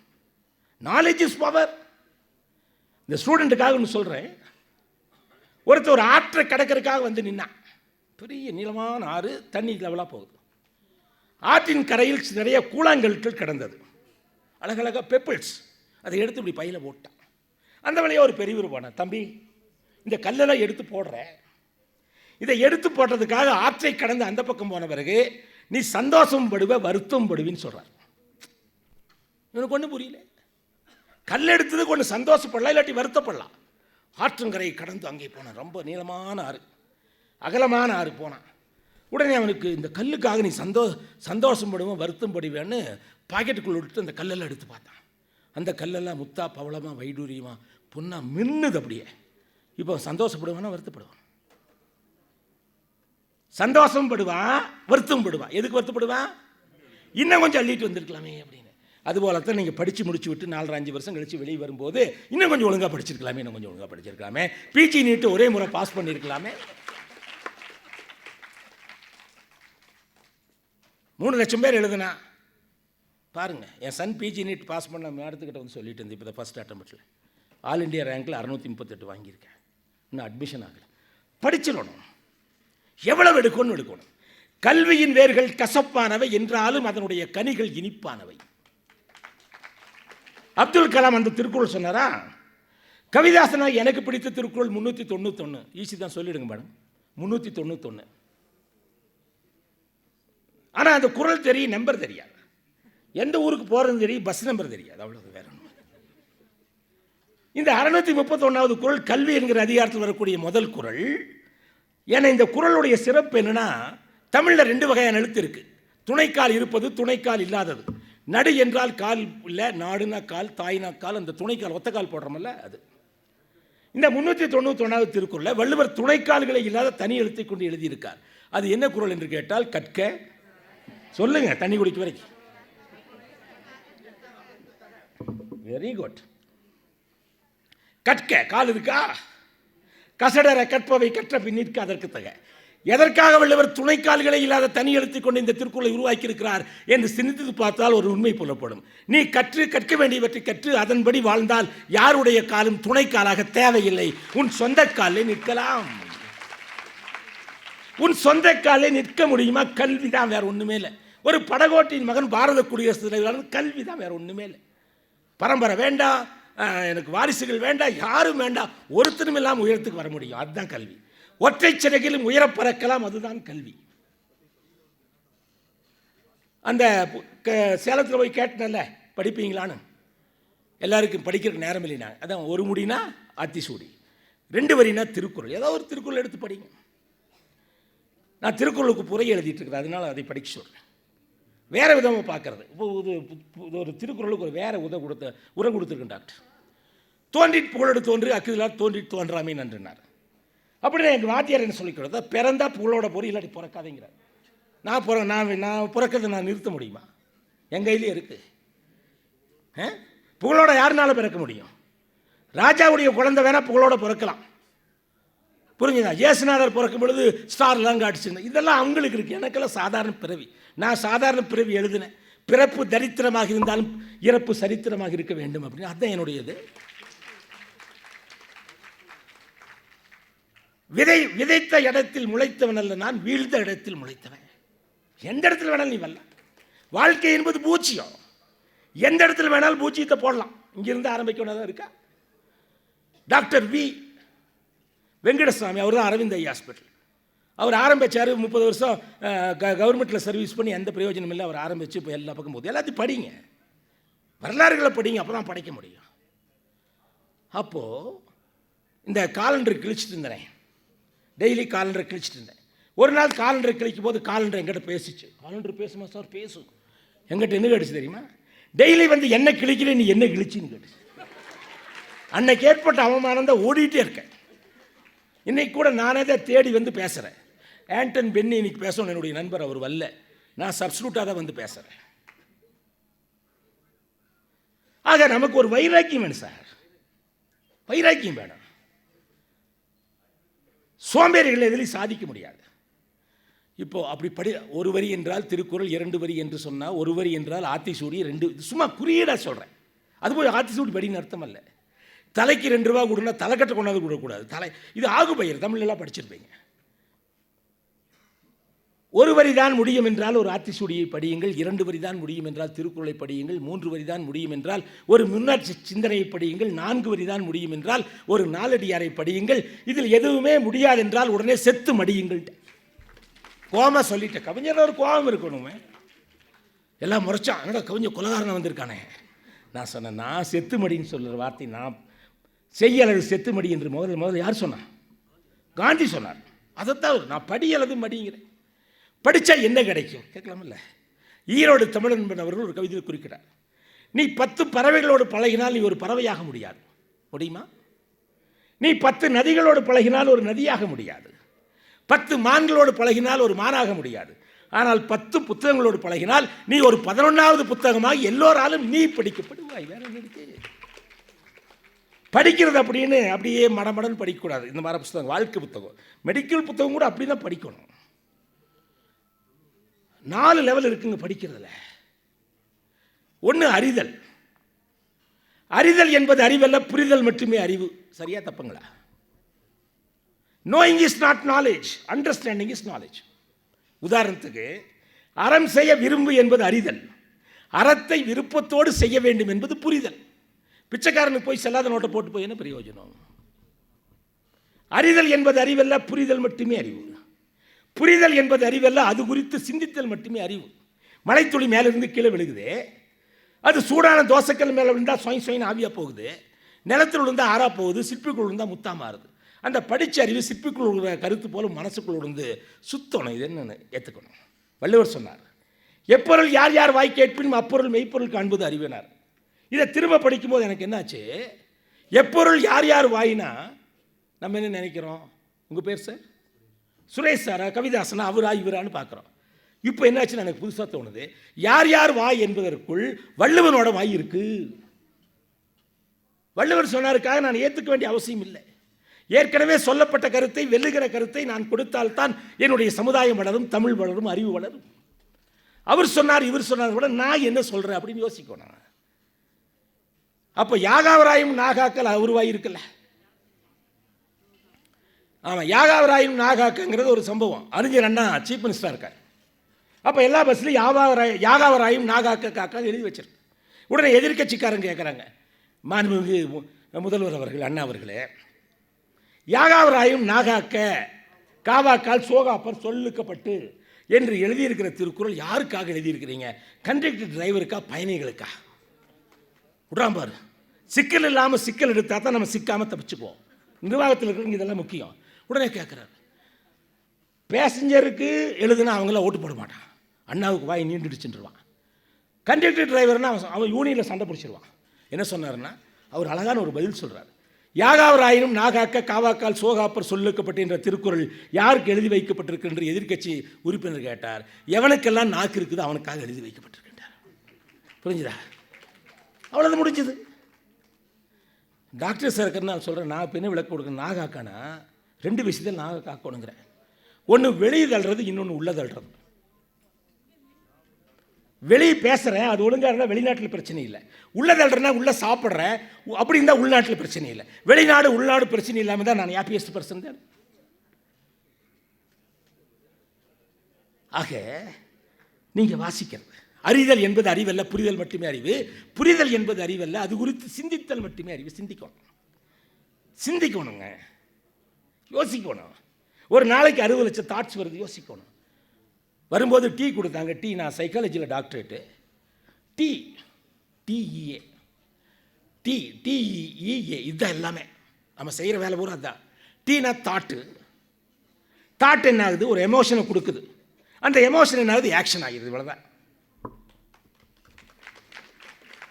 [SPEAKER 1] Knowledge is power. இந்த ஸ்டூடெண்ட்டுக்காக ஒன்று சொல்கிறேன். ஒருத்தர் ஒரு ஆற்றை கடற்கரைக்காக வந்து நின்னான். பெரிய நீளமான ஆறு, தண்ணி லெவலாக போகுது. ஆற்றின் கரையில் நிறைய கூழாங்கற்கள் கிடந்தது, அழகழகாக பெப்பிள்ஸ். அதை எடுத்து இப்படி பையில் போட்டான். அந்த வழியாக ஒரு பெரியவர் போனான், தம்பி இந்த கல்லெல்லாம் எடுத்து போடுறேன், இதை எடுத்து போடுறதுக்காக ஆற்றை கடந்து அந்த பக்கம் போன பிறகு நீ சந்தோஷம் படுவ, வருத்தம் படுவின்னு சொல்கிறார். இவனுக்கு ஒன்றும் புரியல. கல் எடுத்தது கொஞ்சம் சந்தோஷப்படலாம், இல்லாட்டி வருத்தப்படலாம். ஆற்றங்கரையை கடந்து அங்கே போனான். ரொம்ப நீளமான ஆறு, அகலமான ஆறு போனான். உடனே அவனுக்கு இந்த கல்லுக்காக நீ சந்தோஷப்படுவோம் வருத்தம் படுவேன்னு பாக்கெட்டுக்குள்ள விட்டு அந்த கல்லெல்லாம் எடுத்து பார்த்தான். அந்த கல்லெல்லாம் முத்தா பவளமாக வைடூரியமாக பொண்ணா மின்னுது அப்படியே. இப்போ சந்தோஷப்படுவானா வருத்தப்படுவான்? சந்தோஷம் படுவான், வருத்தம் படுவான். எதுக்கு வருத்தப்படுவான்? இன்னும் கொஞ்சம் அள்ளிட்டு வந்திருக்கலாமே அப்படின்னு. அதுபோலத்தான் நீங்கள் படித்து முடிச்சு விட்டு 4-5 வருஷம் கழித்து வெளியே வரும்போது இன்னும் கொஞ்சம் ஒழுங்காக படிச்சிருக்கலாமே, இன்னும் கொஞ்சம் ஒழுங்காக படிச்சிருக்கலாமே, பிஜி நீட்டு ஒரே முறை பாஸ் பண்ணியிருக்கலாமே. 3 லட்சம் பேர் எழுதுனா பாருங்கள். என் சன் பிஜி நீட் பாஸ் பண்ண மேடத்துக்கிட்ட வந்து சொல்லிட்டு இருந்து இப்போ ஃபஸ்ட் அட்டம்ப்டில் ஆல் இண்டியா ரேங்கில் 638 வாங்கியிருக்கேன். இன்னும் அட்மிஷன் ஆகலை. படிச்சிடணும். எவ்வளவு எடுக்கணும். கல்வியின் வேர்கள் கசப்பானவை என்றாலும் அதனுடைய கனிகள் இனிப்பானவை. அப்துல் கலாம் அந்த திருக்குறள் சொன்னாரா? கவிதாசனா எனக்கு பிடித்த திருக்குறள் 391. ஈஸி தான், சொல்லிடுங்க மேடம். 391. ஆனால் அந்த குறள் தெரியும், நம்பர் தெரியாது. எந்த ஊருக்கு போகிறது தெரியும், பஸ் நம்பர் தெரியாது. அவ்வளவு வேற ஒன்று. இந்த 631வது குறள் கல்வி என்கிற அதிகாரத்தில் வரக்கூடிய முதல் குறள். ஏன்னா இந்த குறளுடைய சிறப்பு என்னன்னா, தமிழில் 2 வகையான எழுத்து இருக்கு. துணைக்கால் இருப்பது, துணைக்கால் இல்லாதது. நடு என்றால் கால் இல்லை, நாடுனா கால், தாய்னா கால். அந்த துணைக்கால் ஒத்த கால் போடுறோமல்ல அது. இந்த 391வது திருக்குறளில் வள்ளுவர் துணைக்கால்களை இல்லாத தனி எழுத்தை கொண்டு எழுதியிருக்கார். அது என்ன குறள் என்று கேட்டால், கற்க. சொல்லுங்க, தண்ணி குடிக்க வரைக்கும். Very good. கற்க, கால் இருக்கா? கசடர கற்பவை கற்ற பின்னிற்க அதற்கு தக. எதற்காக வள்ளுவர் துணைக்கால்களை இல்லாத தனி எழுத்து கொண்டு இந்த திருக்குறளை உருவாக்கி இருக்கிறார் என்று சிந்தித்து பார்த்தால் ஒரு உண்மை புலப்படும். நீ கற்க வேண்டியவற்றை கற்று அதன்படி வாழ்ந்தால் யாருடைய காலும் துணைக்காலாக தேவையில்லை. உன் சொந்த காலில் நிற்கலாம். உன் சொந்த காலில் நிற்க முடியுமா? கல்வி தான், வேற ஒண்ணுமே இல்லை. ஒரு படகோட்டியின் மகன் பாரத குடியரசுத் தலைவர், கல்வி தான், வேற ஒண்ணுமே இல்லை. பரம்பரை வேண்டாம், எனக்கு வாரிசுகள் வேண்டாம், யாரும் வேண்டாம், ஒருத்தரும் இல்லாமல் உயரத்துக்கு வர முடியும். அதுதான் கல்வி. ஒற்றை சிறகிலும் உயர பறக்கலாம், அதுதான் கல்வி. அந்த சேலத்தில் போய் கேட்டனல்ல, படிப்பீங்களான்னு. எல்லாருக்கும் படிக்கிற நேரம் இல்லைனா, அதான் ஒரு முடினா ஆத்திசூடி, 2 வரினா திருக்குறள். ஏதோ ஒரு திருக்குறள் எடுத்து படிங்க. நான் திருக்குறளுக்கு புரை எழுதிட்டு இருக்கிறேன், அதனால அதை படிக்க சொல்கிறேன். வேறு விதமாக பார்க்கறது. இப்போ ஒரு திருக்குறளுக்கு ஒரு வேறு உரம் கொடுத்துருக்கேன் டாக்டர். தோன்றிட்டு புகழோடு தோன்றி அக்குதலால் தோன்றிட்டு தோன்றாமே நன்றினார். அப்படின்னா எங்கள் வாத்தியார் என்ன சொல்லிக் கொடுத்தா, பிறந்தா புகழோட போய் இல்லாட்டி பிறக்காதேங்கிறார். நான் பிறக்கிறத நான் நிறுத்த முடியுமா? எங்கள் கையிலே இருக்குது. புகழோட யாருனால பிறக்க முடியும்? ராஜாவுடைய குழந்தை வேணால் புகழோட பிறக்கலாம், புரிஞ்சுதா? இயேசுநாதர் பிறக்கும் பொழுது ஸ்டார்லாம் காட்டுச்சுன்னு, இதெல்லாம் அவங்களுக்கு இருக்குது. எனக்கெல்லாம் சாதாரண பிறவி. நான் சாதாரண பிறவி எழுதினேன். பிறப்பு தரித்திரமாக இருந்தாலும் இறப்பு சரித்திரமாக இருக்க வேண்டும் அப்படின்னு. அதுதான் என்னுடையது. விதைத்த இடத்தில் முளைத்தவன் அல்ல நான், வீழ்ந்த இடத்தில் முளைத்தவன். எந்த இடத்துல வேணாலும் நீ வரலாம். வாழ்க்கை என்பது பூச்சியம். எந்த இடத்துல வேணாலும் பூச்சியத்தை போடலாம். இங்கிருந்து ஆரம்பிக்க வேணாதான் இருக்கா? டாக்டர் வி வெங்கடசாமி, அவர் தான் அரவிந்த் ஐ ஹாஸ்பிட்டல். அவர் ஆரம்பித்தார். 30 வருஷம் கவர்மெண்ட்டில் சர்வீஸ் பண்ணி எந்த பிரயோஜனம் இல்லை. அவர் ஆரம்பித்து இப்போ எல்லா பக்கம் போகுது. எல்லாத்தையும் படிங்க, வரலாறுகளை படிங்க, அப்போ தான் படிக்க முடியும். அப்போது இந்த காலண்டர் கிழிச்சிட்டு இருந்தேன். டெய்லி காலண்டர் கிழிச்சிட்டு இருந்தேன். ஒரு நாள் காலண்டர் கிழிக்கும் போது காலண்டர் எங்கிட்ட பேசிச்சு. காலண்டர் பேசுமா சார்? பேசும். எங்கிட்ட என்ன கேட்டுச்சு தெரியுமா? டெய்லி வந்து என்ன கிழிக்கிறேன், நீ என்ன கிழிச்சின்னு கேட்டுச்சு. அன்னைக்கு ஏற்பட்ட அவமானம் தான் ஓடிட்டே இருக்கேன். இன்னைக்கு கூட நானே தான் தேடி வந்து பேசுகிறேன். ஆண்டன் பென்னி இன்னைக்கு பேசணும், என்னுடைய நண்பர், அவர் வரல. நான் சப்ஸ்டியூட்டாக தான் வந்து பேசுகிறேன். ஆக நமக்கு ஒரு வைராக்கியம் வேணும் சார், வைராக்கியம் வேணும். சோம்பேறிகள் எதிலையும் சாதிக்க முடியாது. இப்போ அப்படி ஒரு வரி என்றால் திருக்குறள், 2 வரி என்று சொன்னால், ஒரு வரி என்றால் ஆத்திசூடி, 2 சும்மா குறியீடாக சொல்கிறேன். அதுபோல் ஆத்திசூடி படின்னு அர்த்தம் அல்ல. தலைக்கு 2 ரூபா கொடுனா தலைக்கட்டை கொண்டாந்து கொடுக்கக்கூடாது. இது ஆகுபயிர், தமிழ்லாம் படிச்சிருப்பீங்க. ஒரு வரி தான் முடியும் என்றால் ஒரு ஆத்திசூடியை படியுங்கள், 2 வரி தான் முடியும் என்றால் திருக்குறளை படியுங்கள், 3 வரி தான் முடியும் என்றால் ஒரு முன்னாட்சி சிந்தனையை படியுங்கள், 4 வரி தான் முடியும் என்றால் ஒரு நாலடியாரை படியுங்கள். இதில் எதுவுமே முடியாது என்றால் உடனே செத்து மடியுங்கள். கோமா சொல்லிட்டேன். கவிஞர் ஒரு கோபம் இருக்கணுமே. எல்லாம் முறைச்சான், என்னடா கவிஞர் கொலகாரனை வந்திருக்கானே. நான் சொன்னேன், நான் செத்து மடின்னு சொல்கிற வார்த்தை நான் செய்ய அல்லது செத்து மடி என்று முதல்ல யார் சொன்னான்? காந்தி சொன்னார். அதைத்தான் நான் படி அல்லது மடிங்கிறேன். படித்தா என்ன கிடைக்கும் கேட்கலாமில்ல. ஈரோடு தமிழன்பன் அவர்கள் ஒரு கவிதையில் குறிக்கிறார், நீ 10 பறவைகளோடு பழகினால் நீ ஒரு பறவையாக முடியாது. முடியுமா? நீ 10 நதிகளோடு பழகினால் ஒரு நதியாக முடியாது. 10 மான்களோடு பழகினால் ஒரு மானாக முடியாது. ஆனால் 10 புத்தகங்களோடு பழகினால் நீ ஒரு 11வது புத்தகமாக எல்லோராலும் நீ படிக்கப்படுவாய். வேற என்ன இருக்கு? படிக்கிறது அப்படின்னு அப்படியே மடமடன்னு படிக்கக்கூடாது. இந்த மாதிரி புத்தகம் வாழ்க்கை புத்தகம், மெடிக்கல் புத்தகம் கூட அப்படி தான் படிக்கணும். 4 லெவல் இருக்குங்க படிக்கிறதுல. ஒன்று அறிதல். அறிதல் என்பது அறிவல்ல, புரிதல் மட்டுமே அறிவு. சரியா தப்புங்களா? Knowing is not knowledge, understanding is knowledge. உதாரணத்துக்கு, அறம் செய்ய விரும்பு என்பது அறிதல், அறத்தை விருப்பத்தோடு செய்ய வேண்டும் என்பது புரிதல். பிச்சைக்காரனுக்கு போய் செல்லாத நோட்டை போட்டு போய் என்ன பிரயோஜனம்? அறிதல் என்பது அறிவல்ல, புரிதல் மட்டுமே அறிவு. புரிதல் என்பது அறிவல்ல, அது குறித்து சிந்தித்தல் மட்டுமே அறிவு. மலைத்துளி மேலிருந்து கீழே விழுகுது, அது சூடான தோசைக்கல் மேலே விழுந்தால் சொய் சொயின்னு ஆவியாக போகுது, நிலத்தில் விழுந்தால் ஆறா போகுது, சிற்பிக்குள் விழுந்தால் முத்தா மாறுது. அந்த படித்த அறிவு சிற்பிக்குள் உள்ள கருத்து போல மனசுக்குள் விழுந்து சுத்தணும். இது என்னன்னு ஏற்றுக்கணும். வள்ளுவர் சொன்னார், எப்பொருள் யார் யார் வாய் கேட்பினும் அப்பொருள் மெய்ப்பொருள் காண்பது அறிவினார். இதை திரும்ப படிக்கும்போது எனக்கு என்னாச்சு, எப்பொருள் யார் யார் வாயினா நம்ம என்ன நினைக்கிறோம்? உங்கள் பேர் சார் சுரேஷ் சாரா, கவிதாசனா, அவரா இவரான்னு பார்க்குறோம். இப்போ என்னாச்சுன்னு எனக்கு புதுசாக தோணுது, யார் யார் வாய் என்பதற்குள் வள்ளுவனோட வாய் இருக்கு. வள்ளுவர் சொன்னாருக்காக நான் ஏற்றுக்க வேண்டிய அவசியம் இல்லை. ஏற்கனவே சொல்லப்பட்ட கருத்தை, வெல்லுகிற கருத்தை நான் கொடுத்தால்தான் என்னுடைய சமுதாயம் வளரும், தமிழ் வளரும், அறிவு வளரும். அவர் சொன்னார் இவர் சொன்னார் கூட நான் என்ன சொல்கிறேன் அப்படின்னு யோசிக்கணும். அப்போ யாகாவராயும் நாகாக்கல் அவர் வாய் இருக்குல்ல. ஆமாம், யாகாவராயும் நாகாக்கங்கிறது ஒரு சம்பவம். அறிஞர் அண்ணா சீஃப் மினிஸ்டராக இருக்கார். அப்போ எல்லா பஸ்லையும் யாகாவராயும் நாகாக்க காக்கா எழுதி வச்சிருக்கு. உடனே எதிர்கட்சிக்காரங்க கேட்குறாங்க, மாண்புமிகு முதல்வர் அவர்கள், அண்ணா அவர்களே, யாகாவராயும் நாகாக்க காவாக்கால் சோகாப்பர் சொல்லுக்கப்பட்டு என்று எழுதியிருக்கிற திருக்குறள் யாருக்காக எழுதியிருக்கிறீங்க? கண்டக்டர் டிரைவருக்கா, பயணிகளுக்கா? விடாம்பாரு. சிக்கல் இல்லாமல் சிக்கல் எடுத்தால் தான் நம்ம சிக்காமல் தப்பிச்சுக்குவோம். நிர்வாகத்தில் இருக்கிறவங்க இதெல்லாம் முக்கியம். உடனே கேட்குறாரு, பேசஞ்சருக்கு எழுதுனா அவங்களாம் ஓட்டு போட மாட்டான், அண்ணாவுக்கு வாய் நீண்டுடுச்சுருவான். கண்டக்டர் டிரைவர்னா அவன் யூனியனில் சண்டை பிடிச்சிருவான். என்ன சொன்னார்னா, அவர் அழகான ஒரு பதில் சொல்கிறார். யாகாவராயினும் நாகாக்க காவாக்கால் சோகாப்பர் சொல்லுக்கப்பட்டு என்ற திருக்குறள் யாருக்கு எழுதி வைக்கப்பட்டிருக்கு என்று எதிர்க்கட்சி உறுப்பினர் கேட்டார். எவனுக்கெல்லாம் நாக்கு இருக்குது அவனுக்காக எழுதி வைக்கப்பட்டிருக்கின்றார். புரிஞ்சுதா? அவ்வளோதான் முடிஞ்சது. டாக்டர் சேர்க்கர் நான் சொல்கிறேன், நான் இப்போ என்ன விளக்கு கொடுக்குறேன், நாகாக்கானா 2 விஷயத்தில் நாக காக்கணுங்கிறேன். ஒன்று வெளியே தள்ளுறது, இன்னொன்று உள்ள தள்ளுறது. வெளியே பேசுகிறேன், அது ஒழுங்காக இருந்தால் வெளிநாட்டில் பிரச்சனை இல்லை. உள்ள தள்ளுறேன்னா உள்ளே சாப்பிட்றேன், அப்படி இருந்தால் உள்நாட்டில் பிரச்சனை இல்லை. வெளிநாடு உள்நாடு பிரச்சனை இல்லாமல் தான் நான் ஹாப்பியஸ்ட் பர்சன் தான். ஆக நீங்கள் வாசிக்கிறது, அறிதல் என்பது அறிவல்ல, புரிதல் மட்டுமே அறிவு. புரிதல் என்பது அறிவல்ல, அது குறித்து சிந்தித்தல் மட்டுமே அறிவு. சிந்திக்கணுங்க, யோசிக்கணும். ஒரு நாளைக்கு 60 லட்சம் தாட்ஸ் வருது, யோசிக்கணும். வரும்போது டீ கொடுத்தாங்க. டீ, நான் சைக்காலஜியில் டாக்டரேட்டு. டிஇஏ இதுதான் எல்லாமே நம்ம செய்கிற வேலை பூரா அதுதான். டீனா தாட் என்ன ஆகுது? ஒரு எமோஷனை கொடுக்குது. அந்த எமோஷன் என்ன ஆகுது? ஆக்ஷன் ஆகிடுது. இவ்வளோதான்.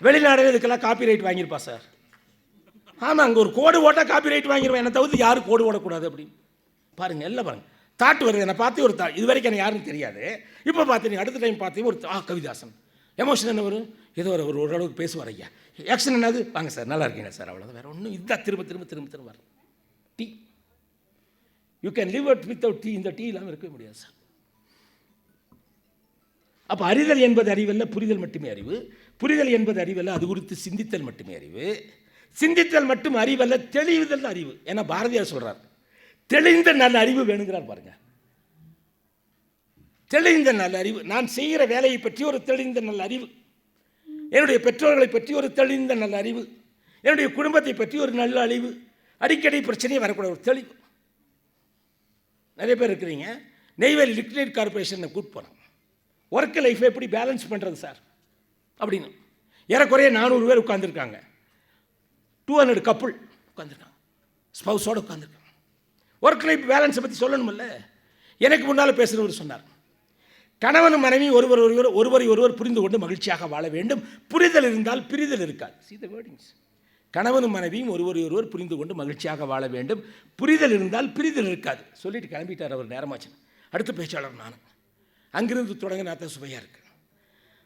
[SPEAKER 1] வெளிநாடு இதுக்கெல்லாம் காப்பி ரைட் வாங்கியிருப்பா சார். ஆமாம், அங்கே ஒரு கோடு ஓட்டால் காப்பி ரைட் வாங்கிடுவேன். என்னை தவிர்த்து யாரும் கோடு ஓடக்கூடாது அப்படின்னு பாருங்கள். எல்லாம் பாருங்கள், தாட் வருது. என்னை பார்த்து ஒரு இது வரைக்கும் எனக்கு யாருன்னு தெரியாது. இப்போ பார்த்து அடுத்த டைம் பார்த்தீங்க ஒரு கவிதாசன். எமோஷன் என்ன வரும்? ஏதோ ஒரு ஓரளவுக்கு பேசுவார். ஐயா ஆக்ஷன் என்னது? வாங்க சார், நல்லா இருக்கீங்க சார், அவ்வளோதான். வேறு ஒன்றும் இதுதான். திரும்ப வரும். Tea, you can live at without tea. இந்த டீ இல்லாமல் இருக்கவே முடியாது சார். அப்போ அறிதல் என்பது அறிவல்ல, புரிதல் மட்டுமே அறிவு. புரிதல் என்பது அறிவல்ல, அது குறித்து சிந்தித்தல் மட்டுமே அறிவு. சிந்தித்தல் மட்டும் அறிவல்ல, தெளிவுதல் அறிவு. ஏன்னா பாரதியார் சொல்கிறார், தெளிந்த நல்ல அறிவு வேணுங்கிறார். பாருங்க, தெளிந்த நல்ல அறிவு. நான் செய்கிற வேலையை பற்றி ஒரு தெளிந்த நல்ல அறிவு, என்னுடைய பெற்றோர்களை பற்றி ஒரு தெளிந்த நல்ல அறிவு, என்னுடைய குடும்பத்தை பற்றி ஒரு நல்ல அறிவு, அடிக்கடி பிரச்சனையே வரக்கூடாது, ஒரு தெளிவு. நிறைய பேர் இருக்கிறீங்க, நெய்வேலி லிக்னைட் கார்பரேஷனை கூப்பிட்டு போகிறாங்க. ஒர்க் லைஃப்பை எப்படி பேலன்ஸ் பண்ணுறது சார் அப்படின்னு. ஏறக்குறைய 400 பேர் உட்காந்துருக்காங்க. 200 கப்புள் உட்காந்துருக்காங்க, ஸ்பவுஸோடு உட்காந்துருக்காங்க. ஒர்க் லைஃப் பேலன்ஸை பற்றி சொல்லணுமில்ல. எனக்கு முன்னால் பேசுகிறவர் சொன்னார், கணவனும் மனைவி ஒருவரை ஒருவர் புரிந்து கொண்டு மகிழ்ச்சியாக வாழ வேண்டும். புரிதல் இருந்தால் பிரிதல் இருக்காது. See the wordings. கணவனும் மனைவியும் ஒருவரை ஒருவர் புரிந்து கொண்டு மகிழ்ச்சியாக வாழ வேண்டும். புரிதல் இருந்தால் பிரிதல் இருக்காது. சொல்லிட்டு கிளம்பிட்டார் அவர். நேரமாச்சு. அடுத்த பேச்சாளர் நான். அங்கிருந்து தொடங்க நான் சுவையாக இருக்கு.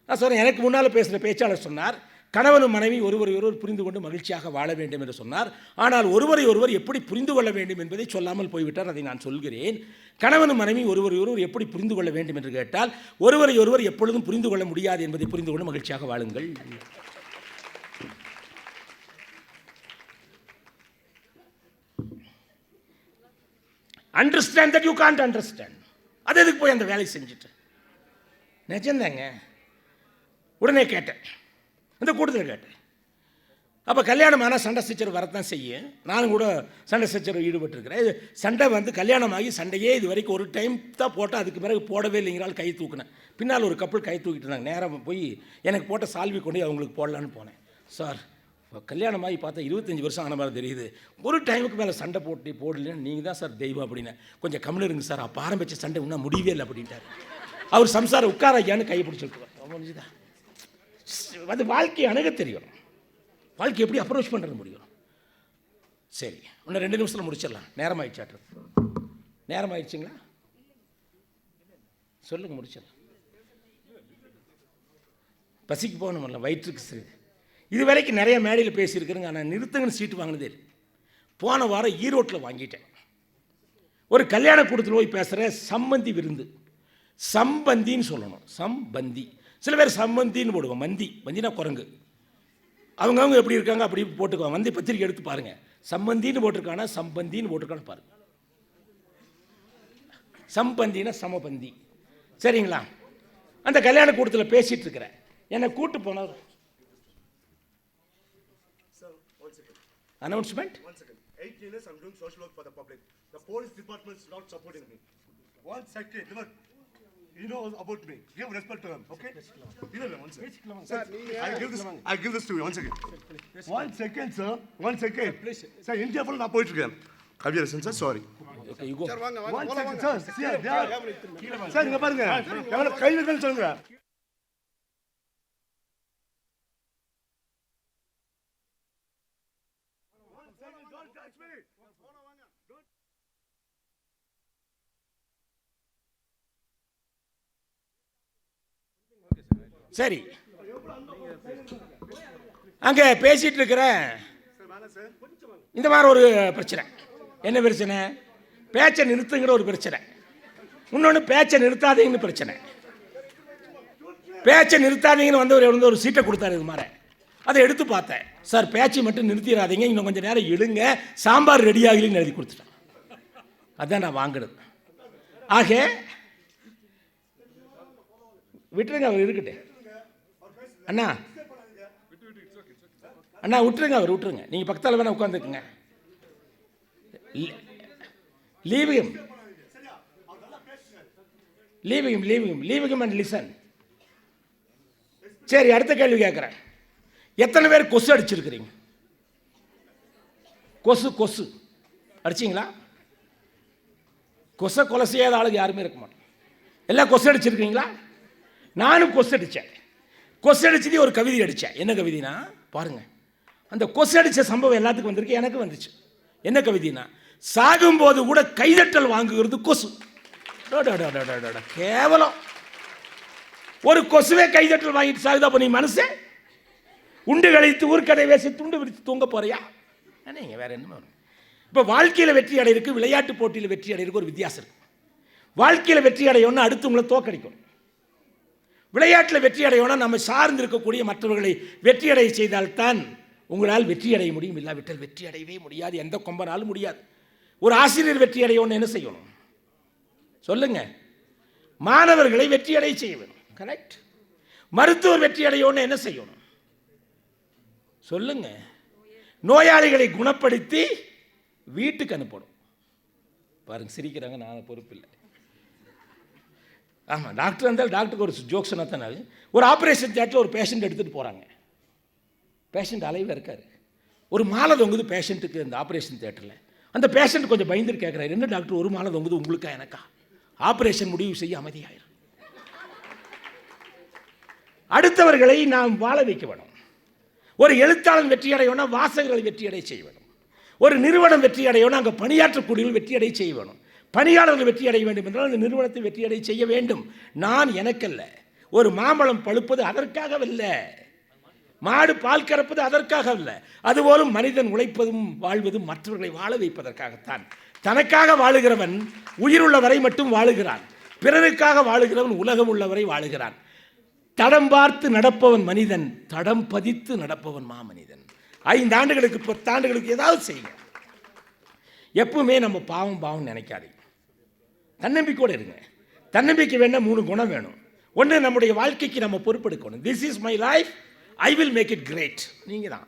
[SPEAKER 1] நான் சொன்னேன், எனக்கு முன்னால் பேசுகிற பேச்சாளர் சொன்னார், கணவனும் மனைவி ஒருவரை ஒருவர் புரிந்து கொண்டு மகிழ்ச்சியாக வாழ வேண்டும் என்று சொன்னார். ஆனால் ஒருவரை ஒருவர் எப்படி புரிந்து கொள்ள வேண்டும் என்பதை சொல்லாமல் போய்விட்டார். அதை நான் சொல்கிறேன். கணவனும் மனைவி ஒருவரை ஒருவர் எப்படி புரிந்து கொள்ள வேண்டும் என்று கேட்டால், ஒருவரை ஒருவர் எப்பொழுதும் புரிந்து கொள்ள முடியாது என்பதை புரிந்து கொண்டு மகிழ்ச்சியாக வாழுங்கள். Understand that you can't understand. அது எதுக்கு போய் அந்த வேலை செஞ்சுட்டு? நிஜந்தாங்க. உடனே கேட்டேன், அந்த கூட்டத்தில் கேட்டேன். அப்போ கல்யாணம் ஆனால் சண்டை சச்சரவு வரத்தான் செய்யும். நானும் கூட சண்டை சச்சரவு ஈடுபட்டிருக்கிறேன். இது சண்டை கல்யாணமாகி சண்டையே இது வரைக்கும் ஒரு டைம் தான் போட்டால், அதுக்கு பிறகு போடவே இல்லைங்கிறால் கை தூக்கினேன். பின்னால் ஒரு கப்பல் கை தூக்கிட்டு இருந்தாங்க. நேராக போய் எனக்கு போட்ட சால்வி கொண்டு அவங்களுக்கு போடலான்னு போனேன். சார், கல்யாணமாகி பார்த்தா 25 வருஷம் ஆன மாதிரி தெரியுது, ஒரு டைமுக்கு மேலே சண்டை போடலன்னு நீங்கள் தான் சார் தெய்வம் அப்படின்னு. கொஞ்சம் கம்மில் இருங்க சார், அப்போ ஆரம்பித்த சண்டை இன்னும் முடியவே இல்லை அப்படின்ட்டார். அவர் சம்சாரம் உட்கார ஐயான்னு கையை பிடிச்சிருக்குவார். முடிஞ்சுதான். அது வாழ்க்கையை அணுக தெரியும். வாழ்க்கை எப்படி அப்ரோச் பண்ணுறது முடியும். சரி, இன்னும் 2 நிமிஷத்தில் முடிச்சிடலாம். நேரம் ஆயிடுச்சாட்டு. நேரம் ஆயிடுச்சுங்களா? சொல்லுங்க, முடிச்சிடலாம். பசிக்கு போகணுமில்ல, வயிற்றுக்கு சரி. இது வரைக்கும் நிறைய மேடையில் பேசியிருக்கிறேங்க. ஆனால் நிறுத்தங்கன்னு சீட்டு வாங்கினதே. போன வாரம் ஈரோட்டில் வாங்கிட்டேன். ஒரு கல்யாண கூட்டத்தில் போய் பேசுகிற சம்பந்தி விருந்து. சம்பந்தின்னு சொல்லணும், சம்பந்தி. சில பேர் சம்பந்தின்னு போடுவோம். மந்தினா குரங்கு. அவங்க எப்படி இருக்காங்க அப்படி போட்டுக்குவாங்க. வந்து பத்திரிக்கை எடுத்து பாருங்கள். சம்பந்தின்னு போட்டிருக்கானா சம்பந்தின்னு போட்டிருக்கான்னு பாருங்கள். சம்பந்தினா சமபந்தி. சரிங்களா? அந்த கல்யாண கூட்டத்தில் பேசிகிட்டு இருக்கிறேன். என்னை கூட்டு போனார். Announcement?
[SPEAKER 2] 1 second. 8 years I'm doing social work for the public. The police department is not supporting me. 1 second. Look, you know about me. Give respect to them, okay? One second. Sir, I give this to you. 1 second. 1 second, sir. 1 second. Please. Sir, India full நான் போயிட்டு இருக்கேன். Kaviyarasan sir, sorry.
[SPEAKER 1] Okay, you go.
[SPEAKER 2] Sir, வாங்க. 1 second, sir. Sir, இங்க பாருங்க. எவ்வளவு கை வைக்கணும்னு சொல்லுங்க.
[SPEAKER 1] சரி, அங்கே பேசிட்டு இருக்கிறேன். இந்த மாதிரி ஒரு பிரச்சனை. என்ன பிரச்சனை? பேச்சை நிறுத்துங்கிற ஒரு பிரச்சனை. இன்னொன்று பேச்சை நிறுத்தாதீங்கன்னு பிரச்சனை. பேச்சை நிறுத்தாதீங்கன்னு வந்து ஒரு சீட்டை கொடுத்தாரு. இது மாதிரி அதை எடுத்து பார்த்தேன். சார், பேச்சை மட்டும் நிறுத்திடாதீங்க, இன்னும் கொஞ்சம் நேரம் எழுங்க, சாம்பார் ரெடி ஆகலின்னு எழுதி கொடுத்துட்டேன். அதான் நான் வாங்கினது. ஆக விட்டுருங்க, அவர் இருக்கட்டே. அண்ணா விட்டுருங்க, அவர் விட்டுருங்க. நீங்கள் பக்கத்தில் வேணா உட்காந்துக்குங்க. லீவிகம் அண்ட் லிசன். சரி, அடுத்த கேள்வி கேட்குறேன். எத்தனை பேர் கொசு அடிச்சிருக்கிறீங்க? கொசு அடிச்சிங்களா? கொலை செய்யாத ஆளுக்கு யாருமே இருக்க மாட்டோம். எல்லாம் கொசு அடிச்சிருக்கீங்களா? நானும் கொசு அடித்தேன். கொசு அடிச்சதே ஒரு கவிதை அடித்தேன். என்ன கவிதைனா பாருங்கள். அந்த கொசு அடித்த சம்பவம் எல்லாத்துக்கும் வந்திருக்கு, எனக்கு வந்துச்சு. என்ன கவிதைனா, சாகும்போது கூட கைதட்டல் வாங்குகிறது கொசு. கேவலம். ஒரு கொசுவே கைதட்டல் வாங்கிட்டு சாகுது. அப்போ நீ மனுஷன் உண்டு கழித்து ஊர்க்கடை வேசி துண்டு விரித்து தூங்க போறியா? நீங்க வேற என்ன? இப்போ வாழ்க்கையில் வெற்றி அடையிருக்கு, விளையாட்டு போட்டியில் வெற்றி அடையிருக்கு ஒரு வித்தியாசம் இருக்கு. வாழ்க்கையில் வெற்றி அடையணும்னா அடுத்தவங்களை தோக்கடிக்கணும். விளையாட்டில் வெற்றி அடையணும்னா நம்ம சார்ந்து இருக்கக்கூடிய மற்றவர்களை வெற்றி அடைய செய்தால்தான் உங்களால் வெற்றி அடைய முடியும். இல்லாவிட்டால் வெற்றி அடையவே முடியாது. எந்த கொம்பனாலும் முடியாது. ஒரு ஆசிரியர் வெற்றி அடையணும்னு என்ன செய்யணும் சொல்லுங்க? மாணவர்களை வெற்றி அடைய செய்ய வேணும். கரெக்ட். மருத்துவர் வெற்றி அடையணும்னு என்ன செய்யணும் சொல்லுங்க? நோயாளிகளை குணப்படுத்தி வீட்டுக்கு அனுப்பணும். பாருங்க, சிரிக்கிறாங்க. நான் பொறுப்பில்லை. ஆமாம், டாக்டர் இருந்தால் டாக்டருக்கு ஒரு ஜோக் சொன்னா தானே. ஒரு ஆப்ரேஷன் தியேட்டரில் ஒரு பேஷண்ட் எடுத்துகிட்டு போகிறாங்க. பேஷண்ட் அலைவில் இருக்கார். ஒரு மாலை தொங்குது பேஷண்ட்டுக்கு இந்த ஆப்ரேஷன் தியேட்டரில். அந்த பேஷண்ட் கொஞ்சம் பயந்துட்டு கேட்குறாரு, என்ன டாக்டர் ஒரு மாலை தொங்குது உங்களுக்கா எனக்கா? ஆப்ரேஷன் முடிவு செய்ய அமைதியாயிரும். அடுத்தவர்களை நாம் வாழ வைக்க வேணும். ஒரு எழுத்தாளன் வெற்றி அடையணும்னா வாசகர்களை வெற்றியடை செய்ய வேணும். ஒரு நிறுவனம் வெற்றி அடையணும், அங்கே பணியாற்றக்கூடியவர்கள் வெற்றியடை செய்ய வேணும். பணியாளர்கள் வெற்றி அடைய வேண்டும் என்றால் அந்த நிறுவனத்தை வெற்றியடை செய்ய வேண்டும். நான் எனக்கல்ல, ஒரு மாம்பழம் பழுப்பது அதற்காகவல்ல, மாடு பால் கறப்பது அதற்காகவல்ல. அதுபோலும் மனிதன் உழைப்பதும் வாழ்வதும் மற்றவர்களை வாழ வைப்பதற்காகத்தான். தனக்காக வாழுகிறவன் உயிருள்ளவரை மட்டும் வாழுகிறான், பிறருக்காக வாழுகிறவன் உலகம் உள்ளவரை வாழுகிறான். தடம் பார்த்து நடப்பவன் மனிதன், தடம் பதித்து நடப்பவன் மாமனிதன். 5 ஆண்டுகளுக்கு 10 ஆண்டுகளுக்கு ஏதாவது செய்யுங்க. எப்பவுமே நம்ம பாவம் நினைக்காதீங்க, தன்னம்பிக்கையோடு இருங்க. தன்னம்பிக்கை வேணா 3 குணம் வேணும். ஒன்று, நம்முடைய வாழ்க்கைக்கு நம்ம பொறுப்பெடுக்கணும். This is my life, I will make it great, நீங்கள் தான்.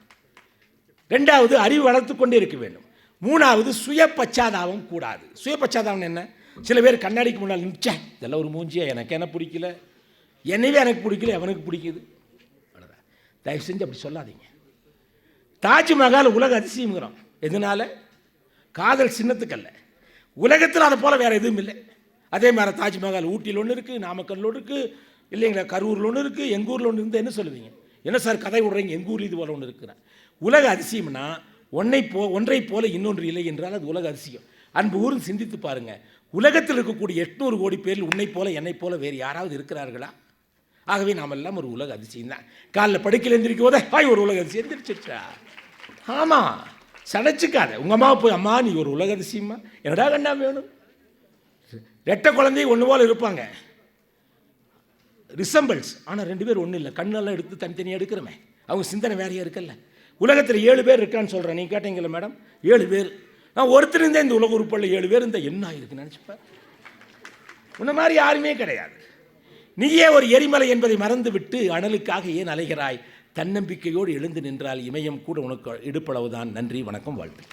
[SPEAKER 1] 2வது, அறிவு வளர்த்து கொண்டே இருக்க வேண்டும். 3வது, சுய பச்சாதாபம் கூடாது. சுய பச்சாதாபம் என்ன? சில பேர் கண்ணாடிக்கு முன்னால் நிச்சா இதெல்லாம் ஒரு மூஞ்சியா, எனக்கு என்ன பிடிக்கல, என்னவே எனக்கு பிடிக்கல, அவனுக்கு பிடிக்குது. தயவு செஞ்சு அப்படி சொல்லாதீங்க. தாஜ்மஹால் உலக அதிசயங்கிறோம். எதனால? காதல் சின்னத்துக்கல்ல, உலகத்தில் அதை போல் வேறு எதுவும் இல்லை. அதே மாதிரி தாஜ்மஹால் ஊட்டியில் ஒன்று இருக்குது, நாமக்கல்ல ஒன்று இருக்குது, இல்லைங்களா, கரூரில் ஒன்று இருக்குது, எங்கள் ஊரில் ஒன்று இருந்தால் என்ன சொல்லுவீங்க? என்ன சார் கதை விடுறீங்க, எங்கள் ஊரில் இது போல் ஒன்று இருக்குன்னா? உலக அதிசயம்னா ஒன்றை போல இன்னொன்று இல்லை என்றால் அது உலக அதிசயம். அன்பு ஊரும் சிந்தித்து பாருங்கள், உலகத்தில் இருக்கக்கூடிய 800 கோடி பேரில் உன்னை போல என்னை போல வேறு யாராவது இருக்கிறார்களா? ஆகவே நாம் எல்லாம் ஒரு உலக அதிசயம் தான். காலையில் படுக்கையில் எந்திரிக்கும் போதே ஒரு உலக அதிசயம் எந்திரிச்சிட்டா. ஆமாம், சடைச்சிக்காத. உங்கள் அம்மா போய், அம்மா நீ ஒரு உலக அதிசயமா, என்னடா கண்ணா வேணும்? ரெட்டை குழந்தை ஒன்று போல் இருப்பாங்க, ரிசம்பிள்ஸ், ஆனால் 2 பேர் ஒன்றும் இல்லை. கண்ணெல்லாம் எடுத்து தனித்தனியாக எடுக்கிறோமே, அவங்க சிந்தனை வேறையாக இருக்குல்ல. உலகத்தில் 7 பேர் இருக்கான்னு சொல்கிறேன், நீங்கள் கேட்டீங்களா மேடம்? 7 பேர். நான் ஒருத்தர் இருந்தால் இந்த உலக உறுப்பில் 7 பேர் இருந்தால் என்ன ஆயிருக்குன்னு நினச்சிப்பேன். உன்ன மாதிரி யாருமே கிடையாது. நீயே ஒரு எரிமலை என்பதை மறந்து விட்டு அனலுக்காக ஏன் அலைகிறாய்? தன்னம்பிக்கையோடு எழுந்து நின்றால் இமயம் கூட உனக்கு இடுப்பளவுதான். நன்றி, வணக்கம், வாழ்த்து.